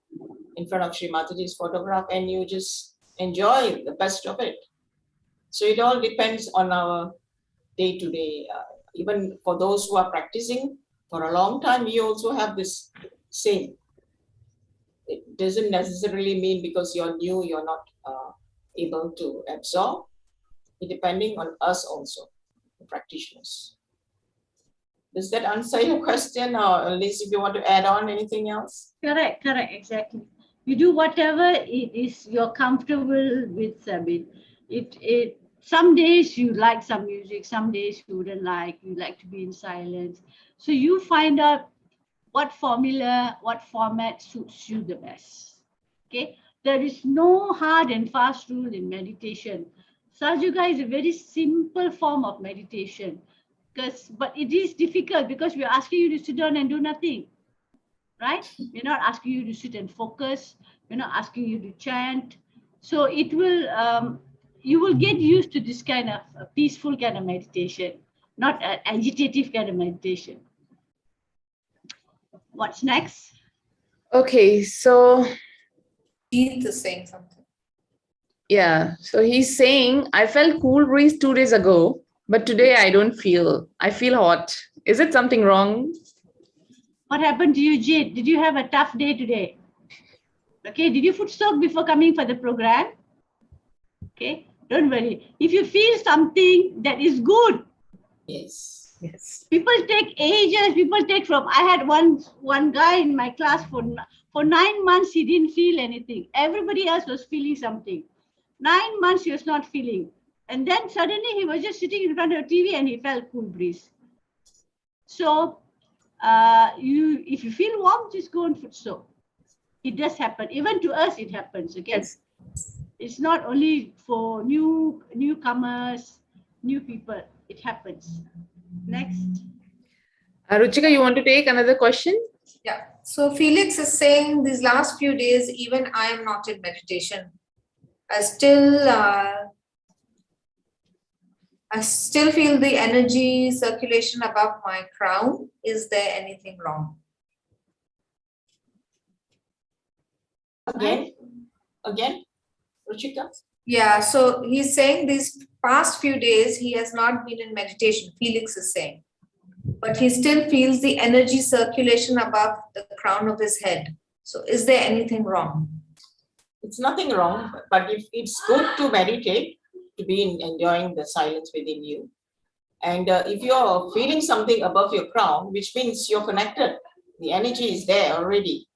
in front of Shri Mataji's photograph and you just enjoy the best of it. So it all depends on our day-to-day. Even for those who are practicing for a long time, we also have this same. It doesn't necessarily mean because you're new, you're not able to absorb. It depending on us also, the practitioners. Does that answer your question, or at least if you want to add on anything else?
Correct, exactly. You do whatever it is you're comfortable with, Sabine. Some days you like some music, some days you wouldn't like, you like to be in silence. So you find out what formula, what format suits you the best. Okay, there is no hard and fast rule in meditation. Sahaja Yoga is a very simple form of meditation, but it is difficult because we're asking you to sit down and do nothing, right? We're not asking you to sit and focus. We're not asking you to chant. So it will, you will get used to this kind of a peaceful kind of meditation, not an agitative kind of meditation. What's next?
Okay, so
Keith is saying something.
yeah, so he's saying, I felt cool breeze 2 days ago. But today I don't feel. I feel hot. Is it something wrong?
What happened to you, Jade? Did you have a tough day today? Okay, did you foot soak before coming for the program? Okay, don't worry. If you feel something that is good,
Yes.
Yes.
people take ages, people take from, I had one guy in my class for 9 months, he didn't feel anything. Everybody else was feeling something. 9 months he was not feeling. And then suddenly he was just sitting in front of the TV and he felt cool breeze. So if you feel warm, just go and foot soak. It does happen. Even to us, it happens. Okay.
Yes.
It's not only for newcomers, new people. It happens. Next.
Ruchika, you want to take another question?
Yeah. So Felix is saying these last few days, even I am not in meditation. I still feel the energy circulation above my crown. Is there anything wrong?
Again, Ruchika?
Yeah, so he's saying these past few days he has not been in meditation, Felix is saying. But he still feels the energy circulation above the crown of his head. So is there anything wrong?
It's nothing wrong, but if it's good to meditate, to be enjoying the silence within you. And if you're feeling something above your crown, which means you're connected, the energy is there already.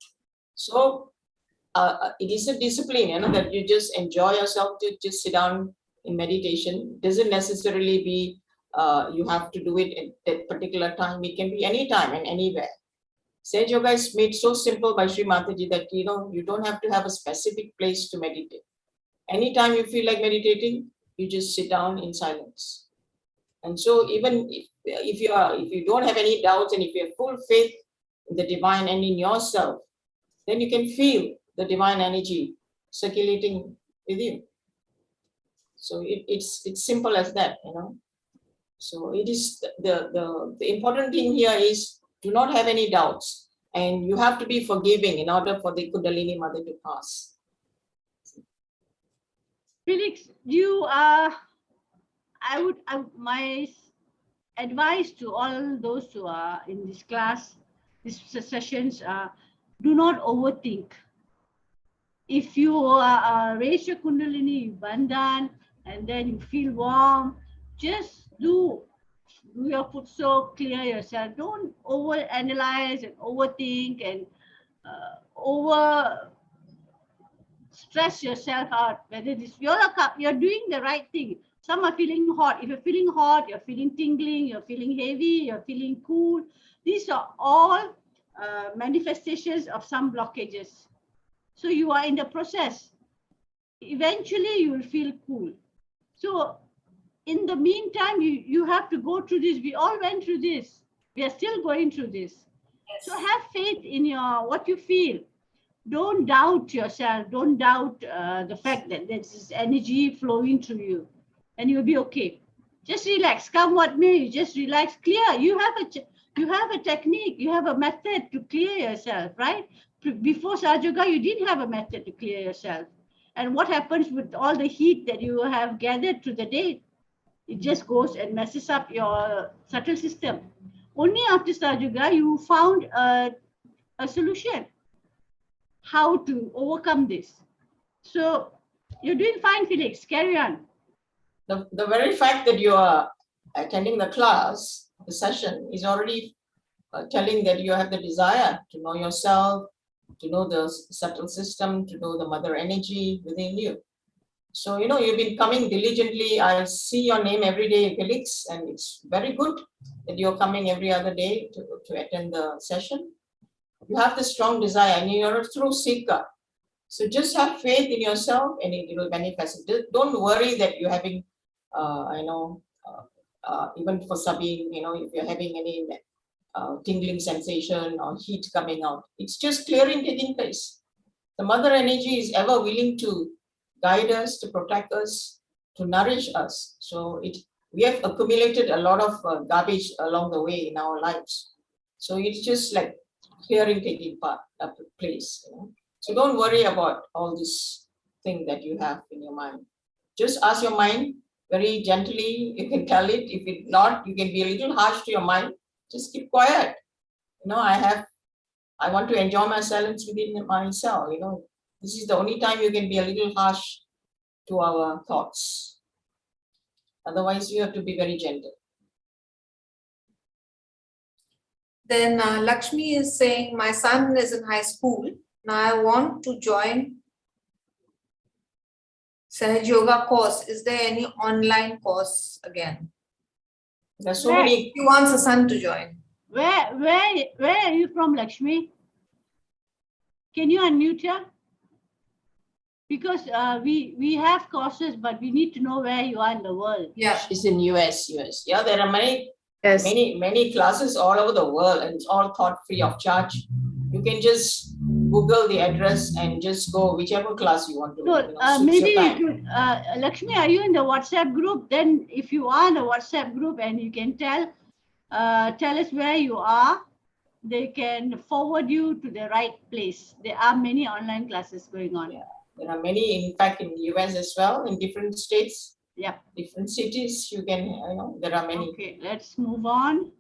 So it is a discipline, that you just enjoy yourself to just sit down in meditation. Doesn't necessarily be you have to do it at that particular time. It can be any time and anywhere. Sahaja Yoga is made so simple by Shri Mataji that you don't have to have a specific place to meditate. Anytime you feel like meditating, you just sit down in silence. And so even if you don't have any doubts and if you have full faith in the divine and in yourself, then you can feel the divine energy circulating with you. So it's simple as that, So it is the important thing here is do not have any doubts, and you have to be forgiving in order for the Kundalini Mother to pass.
Felix, my advice to all those who are in this class, these sessions, do not overthink. If you raise your Kundalini, you bandhan, and then you feel warm, just do your foot soak, clear yourself. Don't overanalyze and overthink and over stress yourself out. Whether this you're doing the right thing. Some are feeling hot. If you're feeling hot, you're feeling tingling, you're feeling heavy, you're feeling cool. These are all manifestations of some blockages. So you are in the process. Eventually, you will feel cool. So in the meantime, you have to go through this. We all went through this. We are still going through this. Yes. So have faith in what you feel. Don't doubt yourself. Don't doubt the fact that there's this energy flowing through you, and you'll be okay. Just relax. Come what may, you just relax. Clear. You have a technique. You have a method to clear yourself, right? Before Sahaja Yoga, you didn't have a method to clear yourself. And what happens with all the heat that you have gathered through the day? It just goes and messes up your subtle system. Only after Sahaja Yoga, you found a solution. How to overcome this. So you're doing fine, Felix. Carry on.
The very fact that you are attending the class, the session, is already telling that you have the desire to know yourself, to know the subtle system, to know the mother energy within you. So, you've been coming diligently. I see your name every day, Felix, and it's very good that you're coming every other day to attend the session. You have the strong desire and you're a true seeker. So just have faith in yourself and it will manifest. Don't worry that you're having, even for subbing, if you're having any tingling sensation or heat coming out. It's just clearing taking place. The mother energy is ever willing to guide us, to protect us, to nourish us. So we have accumulated a lot of garbage along the way in our lives. So it's just like clearing taking place. So don't worry about all this thing that you have in your mind. Just ask your mind very gently, you can tell it. If it not, you can be a little harsh to your mind. Just keep quiet. I want to enjoy my silence within myself. This is the only time you can be a little harsh to our thoughts. Otherwise, you have to be very gentle.
Then Lakshmi is saying, my son is in high school. Now I want to join Sahaja Yoga course. Is there any online course again?
There's so many.
He wants a son to join.
Where are you from, Lakshmi? Can you unmute her? Because we have courses, but we need to know where you are in the world.
Yeah.
She's in US. Yeah, there are many
Yes.
many classes all over the world, and it's all taught free of charge. You can just Google the address and just go whichever class you want to.
So maybe you could, Lakshmi, are you in the WhatsApp group? Then if you are in the WhatsApp group and you can tell us where you are, they can forward you to the right place. There are many online classes going on.
Yeah. There are many, in fact, in the US as well, in different states.
Yeah.
Different cities, you can, there are many.
Okay, let's move on.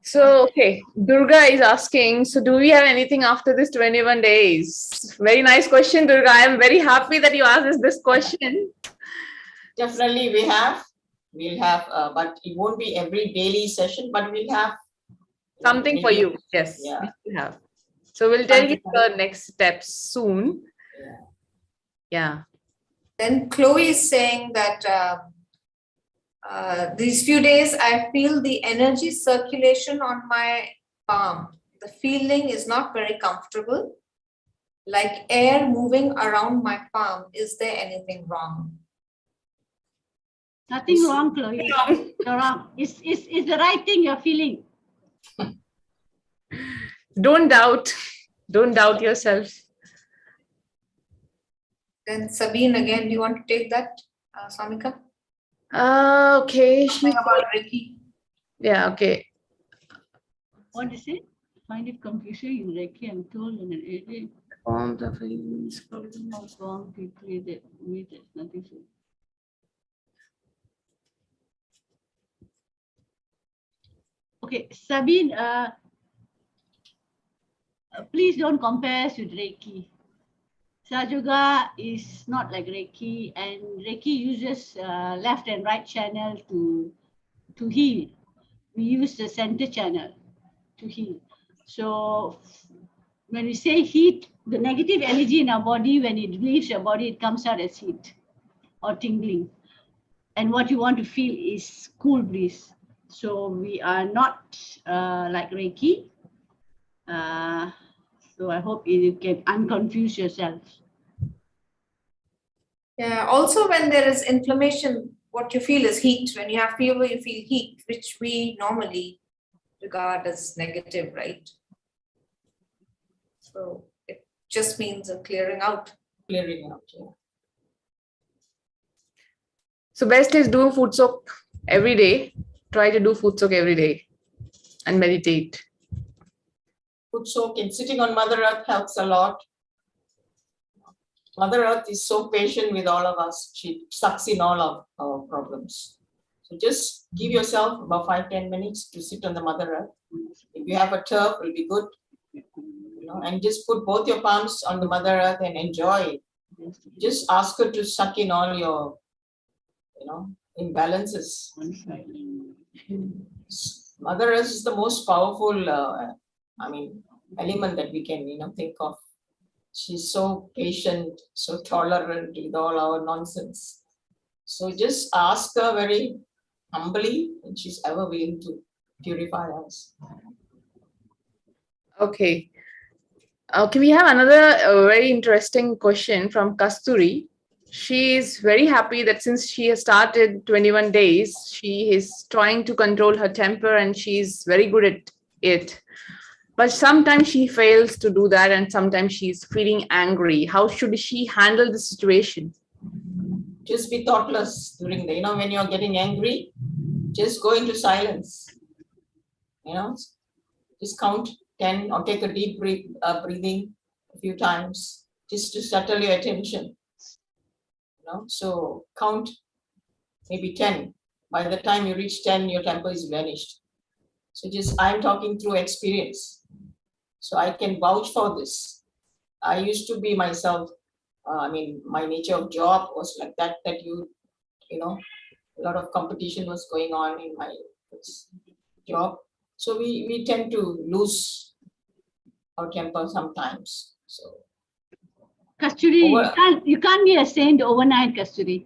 So, okay, Durga is asking, so do we have anything after this 21 days? Very nice question, Durga. I am very happy that you asked this question.
Definitely we'll have, but it won't be every daily session, but we'll have.
Something for you, yes,
Yeah.
we have. So we'll tell you the next steps soon. Yeah.
Then Chloe is saying that these few days I feel the energy circulation on my palm. The feeling is not very comfortable, like air moving around my palm. Is there anything wrong?
Nothing wrong, Chloe. You're wrong. It's the right thing you're feeling.
Don't doubt yourself.
Then Sabine, again, do you want to take that, Samika?
Okay.
Something about Reiki.
Yeah, okay.
What is it? Find it confusing in Reiki, I'm told in an area.
Forms of feelings.
How strong people that with it, nothing so. Okay, Sabine, please don't compare us with Reiki. Sahaja Yoga is not like Reiki, and Reiki uses left and right channel to heal. We use the center channel to heal. So when we say heat, the negative energy in our body, when it leaves your body, it comes out as heat or tingling. And what you want to feel is cool breeze. So we are not like Reiki. So I hope you can unconfuse yourself.
Yeah, also when there is inflammation, what you feel is heat. When you have fever, you feel heat, which we normally regard as negative, right? So it just means a clearing out.
Clearing out, yeah.
So best is do foot soak every day. Try to do foot soak every day and meditate.
Foot soak and sitting on Mother Earth helps a lot. Mother Earth is so patient with all of us. She sucks in all of our problems. So just give yourself about 5-10 minutes to sit on the Mother Earth. If you have a turf, it will be good. And just put both your palms on the Mother Earth and enjoy it. Just ask her to suck in all your, imbalances. Mother Earth is the most powerful, element that we can, think of. She's so patient, so tolerant with all our nonsense. So just ask her very humbly, and she's ever willing to purify us.
Okay. Okay, we have another very interesting question from Kasturi. She is very happy that since she has started 21 days, she is trying to control her temper and she's very good at it. But sometimes she fails to do that and sometimes she's feeling angry. How should she handle the situation?
Just be thoughtless during when you're getting angry, just go into silence. Just count 10 or take a deep breathing a few times just to settle your attention. So count maybe 10. By the time you reach 10, your temper is vanished. So I'm talking through experience. So I can vouch for this. I used to be myself, my nature of job was like that you know, a lot of competition was going on in my job. So we tend to lose our temper sometimes. So
Kasturi, you can't be a saint overnight, Kasturi.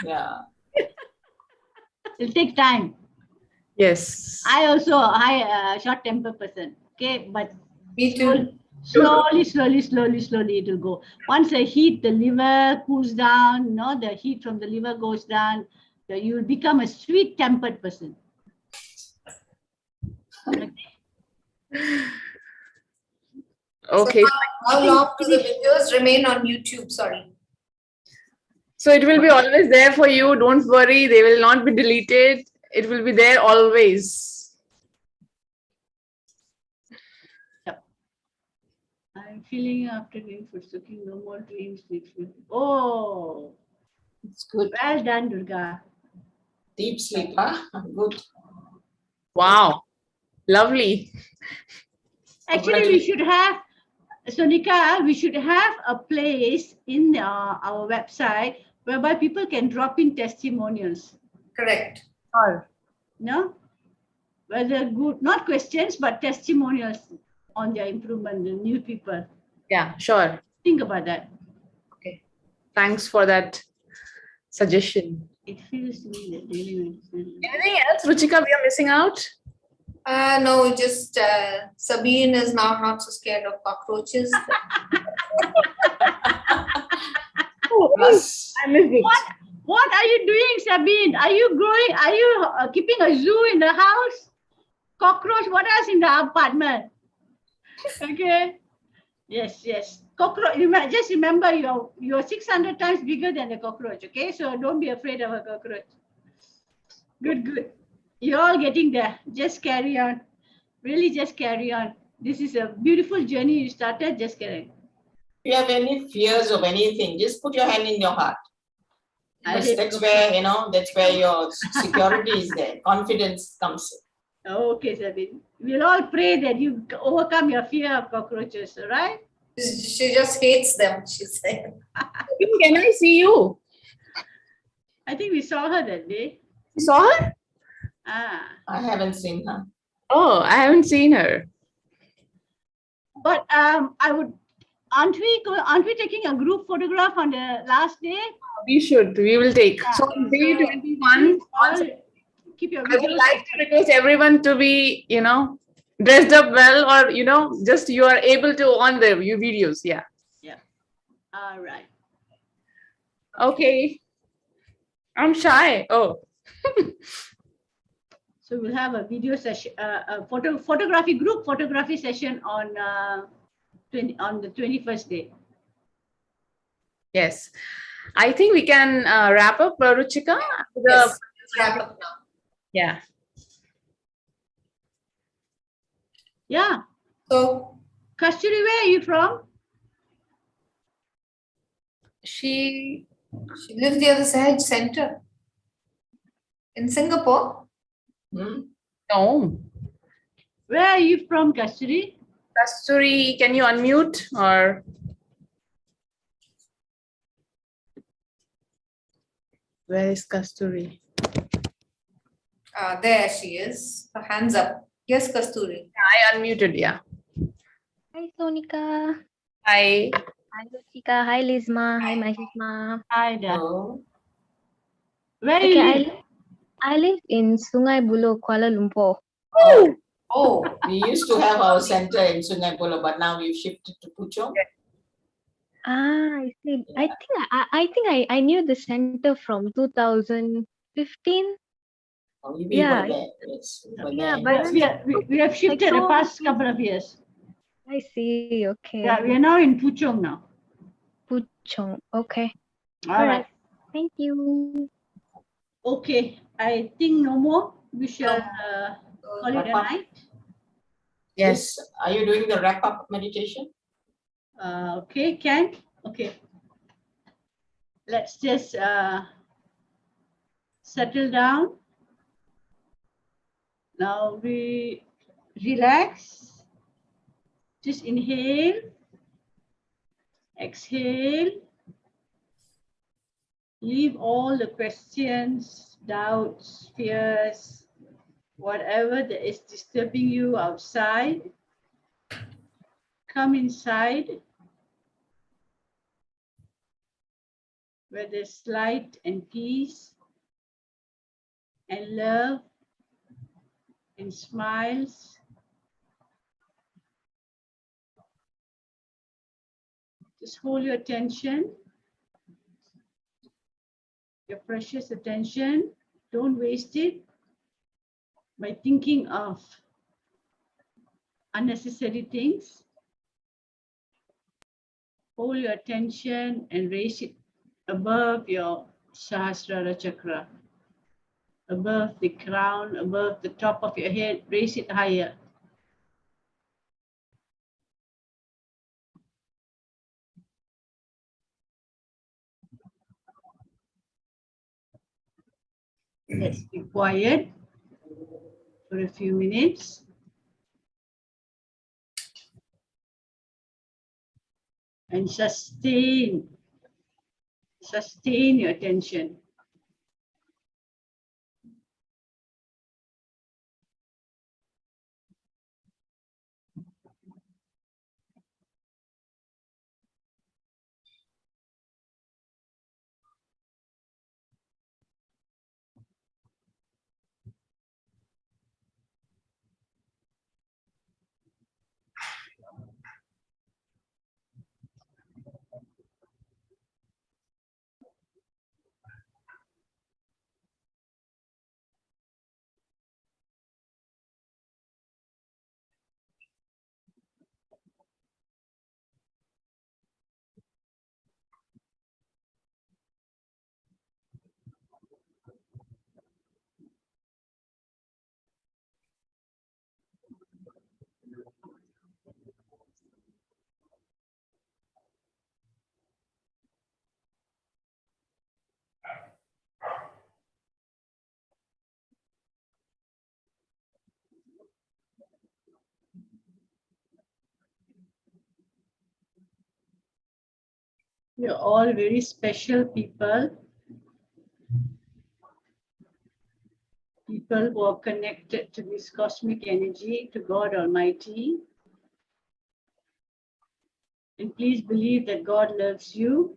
yeah.
It'll take time.
Yes.
I short temper person. Okay, but
Me too.
slowly it will go. Once the liver cools down, the heat from the liver goes down, you will become a sweet tempered person.
Okay.
So how long do the videos remain on YouTube? Sorry.
So it will be always there for you. Don't worry. They will not be deleted. It will be there always.
Yep. I'm feeling after going for soaking, no more dreams. Oh,
It's good.
well done, Durga.
Deep sleep, huh? Good.
Wow. Lovely.
Actually, we should have, Sonika, we should have a place in our website whereby people can drop in testimonials.
Correct.
No? Whether good, not questions, but testimonials on their improvement, the new people.
Yeah, sure.
Think about that.
Okay. Thanks for that suggestion.
It feels to me that really.
Anything else, Ruchika, we are missing out?
No, just Sabine is now not so scared of cockroaches.
Plus,
I missed it.
What are you doing, Sabine? Are you growing? Are you keeping a zoo in the house? Cockroach, what else in the apartment? Okay. Yes. Cockroach, just remember you're 600 times bigger than the cockroach, okay? So don't be afraid of a cockroach. Good. You're all getting there. Just carry on. Really just carry on. This is a beautiful journey you started. Just carry on.
if you have any fears of anything, just put your hand in your heart. Because that's where your security is there. Confidence comes in.
Okay, Sabine. We'll all pray that you overcome your fear of cockroaches, all right?
She just hates them, she said.
Can I see you?
I think we saw her that day.
You saw her?
Ah.
I haven't seen her.
Oh, I haven't seen her.
But aren't we taking a group photograph on the last day?
We should. We will take. So on day 21,
Keep your
I would
videos.
like to request everyone to be, dressed up well, or just you are able to on the videos. Yeah.
All right.
Okay. I'm shy. Oh.
So we'll have a video session, a group photography session on the 21st day.
Yes. I think we can wrap up, Ruchika.
Yes, wrap up now.
Yeah.
Yeah.
So,
Kasturi, where are you from?
she lives near the Sahaja Center in Singapore.
No.
Where are you from, Kasturi?
Kasturi, can you unmute or? Where is Kasturi?
There she is. Her hands up. Yes, Kasturi.
I unmuted, yeah.
Hi, Sonika.
Hi.
Hi, Ruchika. Hi, Lizma. Hi, Mahisma.
Hi there.
Oh.
Where do you live?
I live in Sungai Buloh, Kuala Lumpur.
Oh, we used to have our center in Sungai Buloh, but now we've shifted to Puchong.
Ah, I see.
Yeah.
I think I knew the center from 2015.
Oh, we
Yeah.
were there. Yes, we were
Yeah,
there.
but
We have shifted the past couple of years.
I see. Okay.
Yeah, we are now in Puchong now.
Puchong. Okay.
All right.
Thank you.
Okay. I think no more. We shall call it a night.
Yes.
Are you doing the wrap-up meditation?
Okay, Ken. Okay. Let's just Settle down. Now we relax. Just inhale, exhale. Leave all the questions, doubts, fears, whatever that is disturbing you outside. Come inside where there's light and peace and love and smiles. Just hold your attention, your precious attention. Don't waste it by thinking of unnecessary things. Hold your attention and raise it above your Sahasrara chakra, above the crown, above the top of your head. Raise it higher. Let's be quiet for a few minutes. And sustain your attention. You're all very special people. People who are connected to this cosmic energy, to God Almighty. And please believe that God loves you.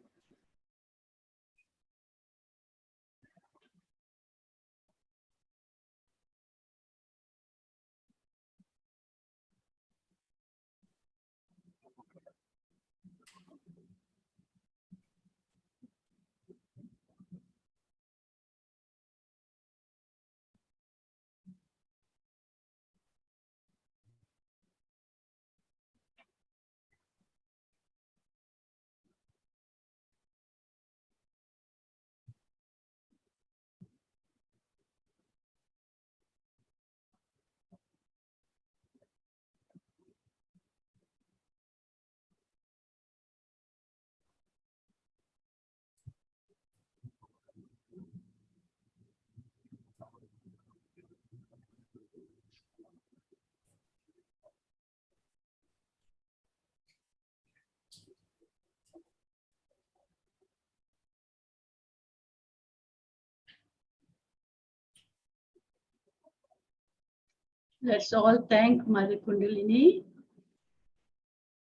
Let's all thank Mother Kundalini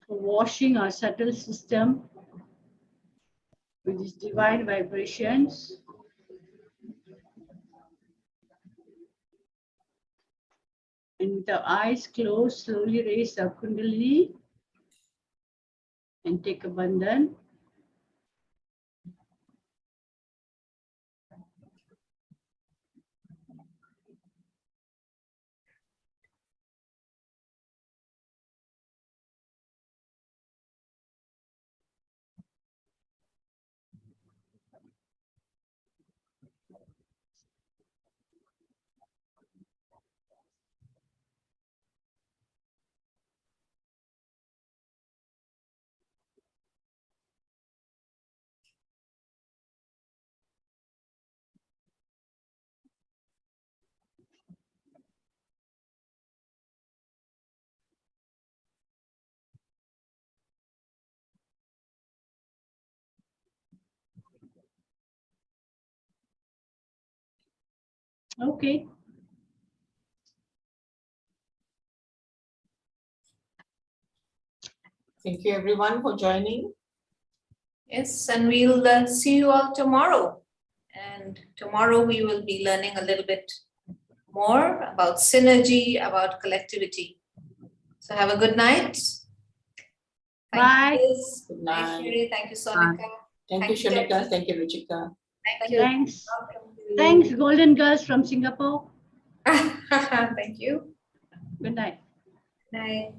for washing our subtle system with these divine vibrations. And with our eyes closed, slowly raise our Kundalini and take a bandhan. Okay.
Thank you everyone for joining.
Yes, and we'll see you all tomorrow. And tomorrow we will be learning a little bit more about synergy, about collectivity. So have a good night.
Bye.
Thank you, Liz.
Good
Thank
night.
you, thank you, Sonika.
Thank you, Shanika. Thank you, Ruchika.
Thank you.
Thanks.
Welcome to you.
Thanks, Golden Girls from Singapore.
Thank you.
Good night.
Night.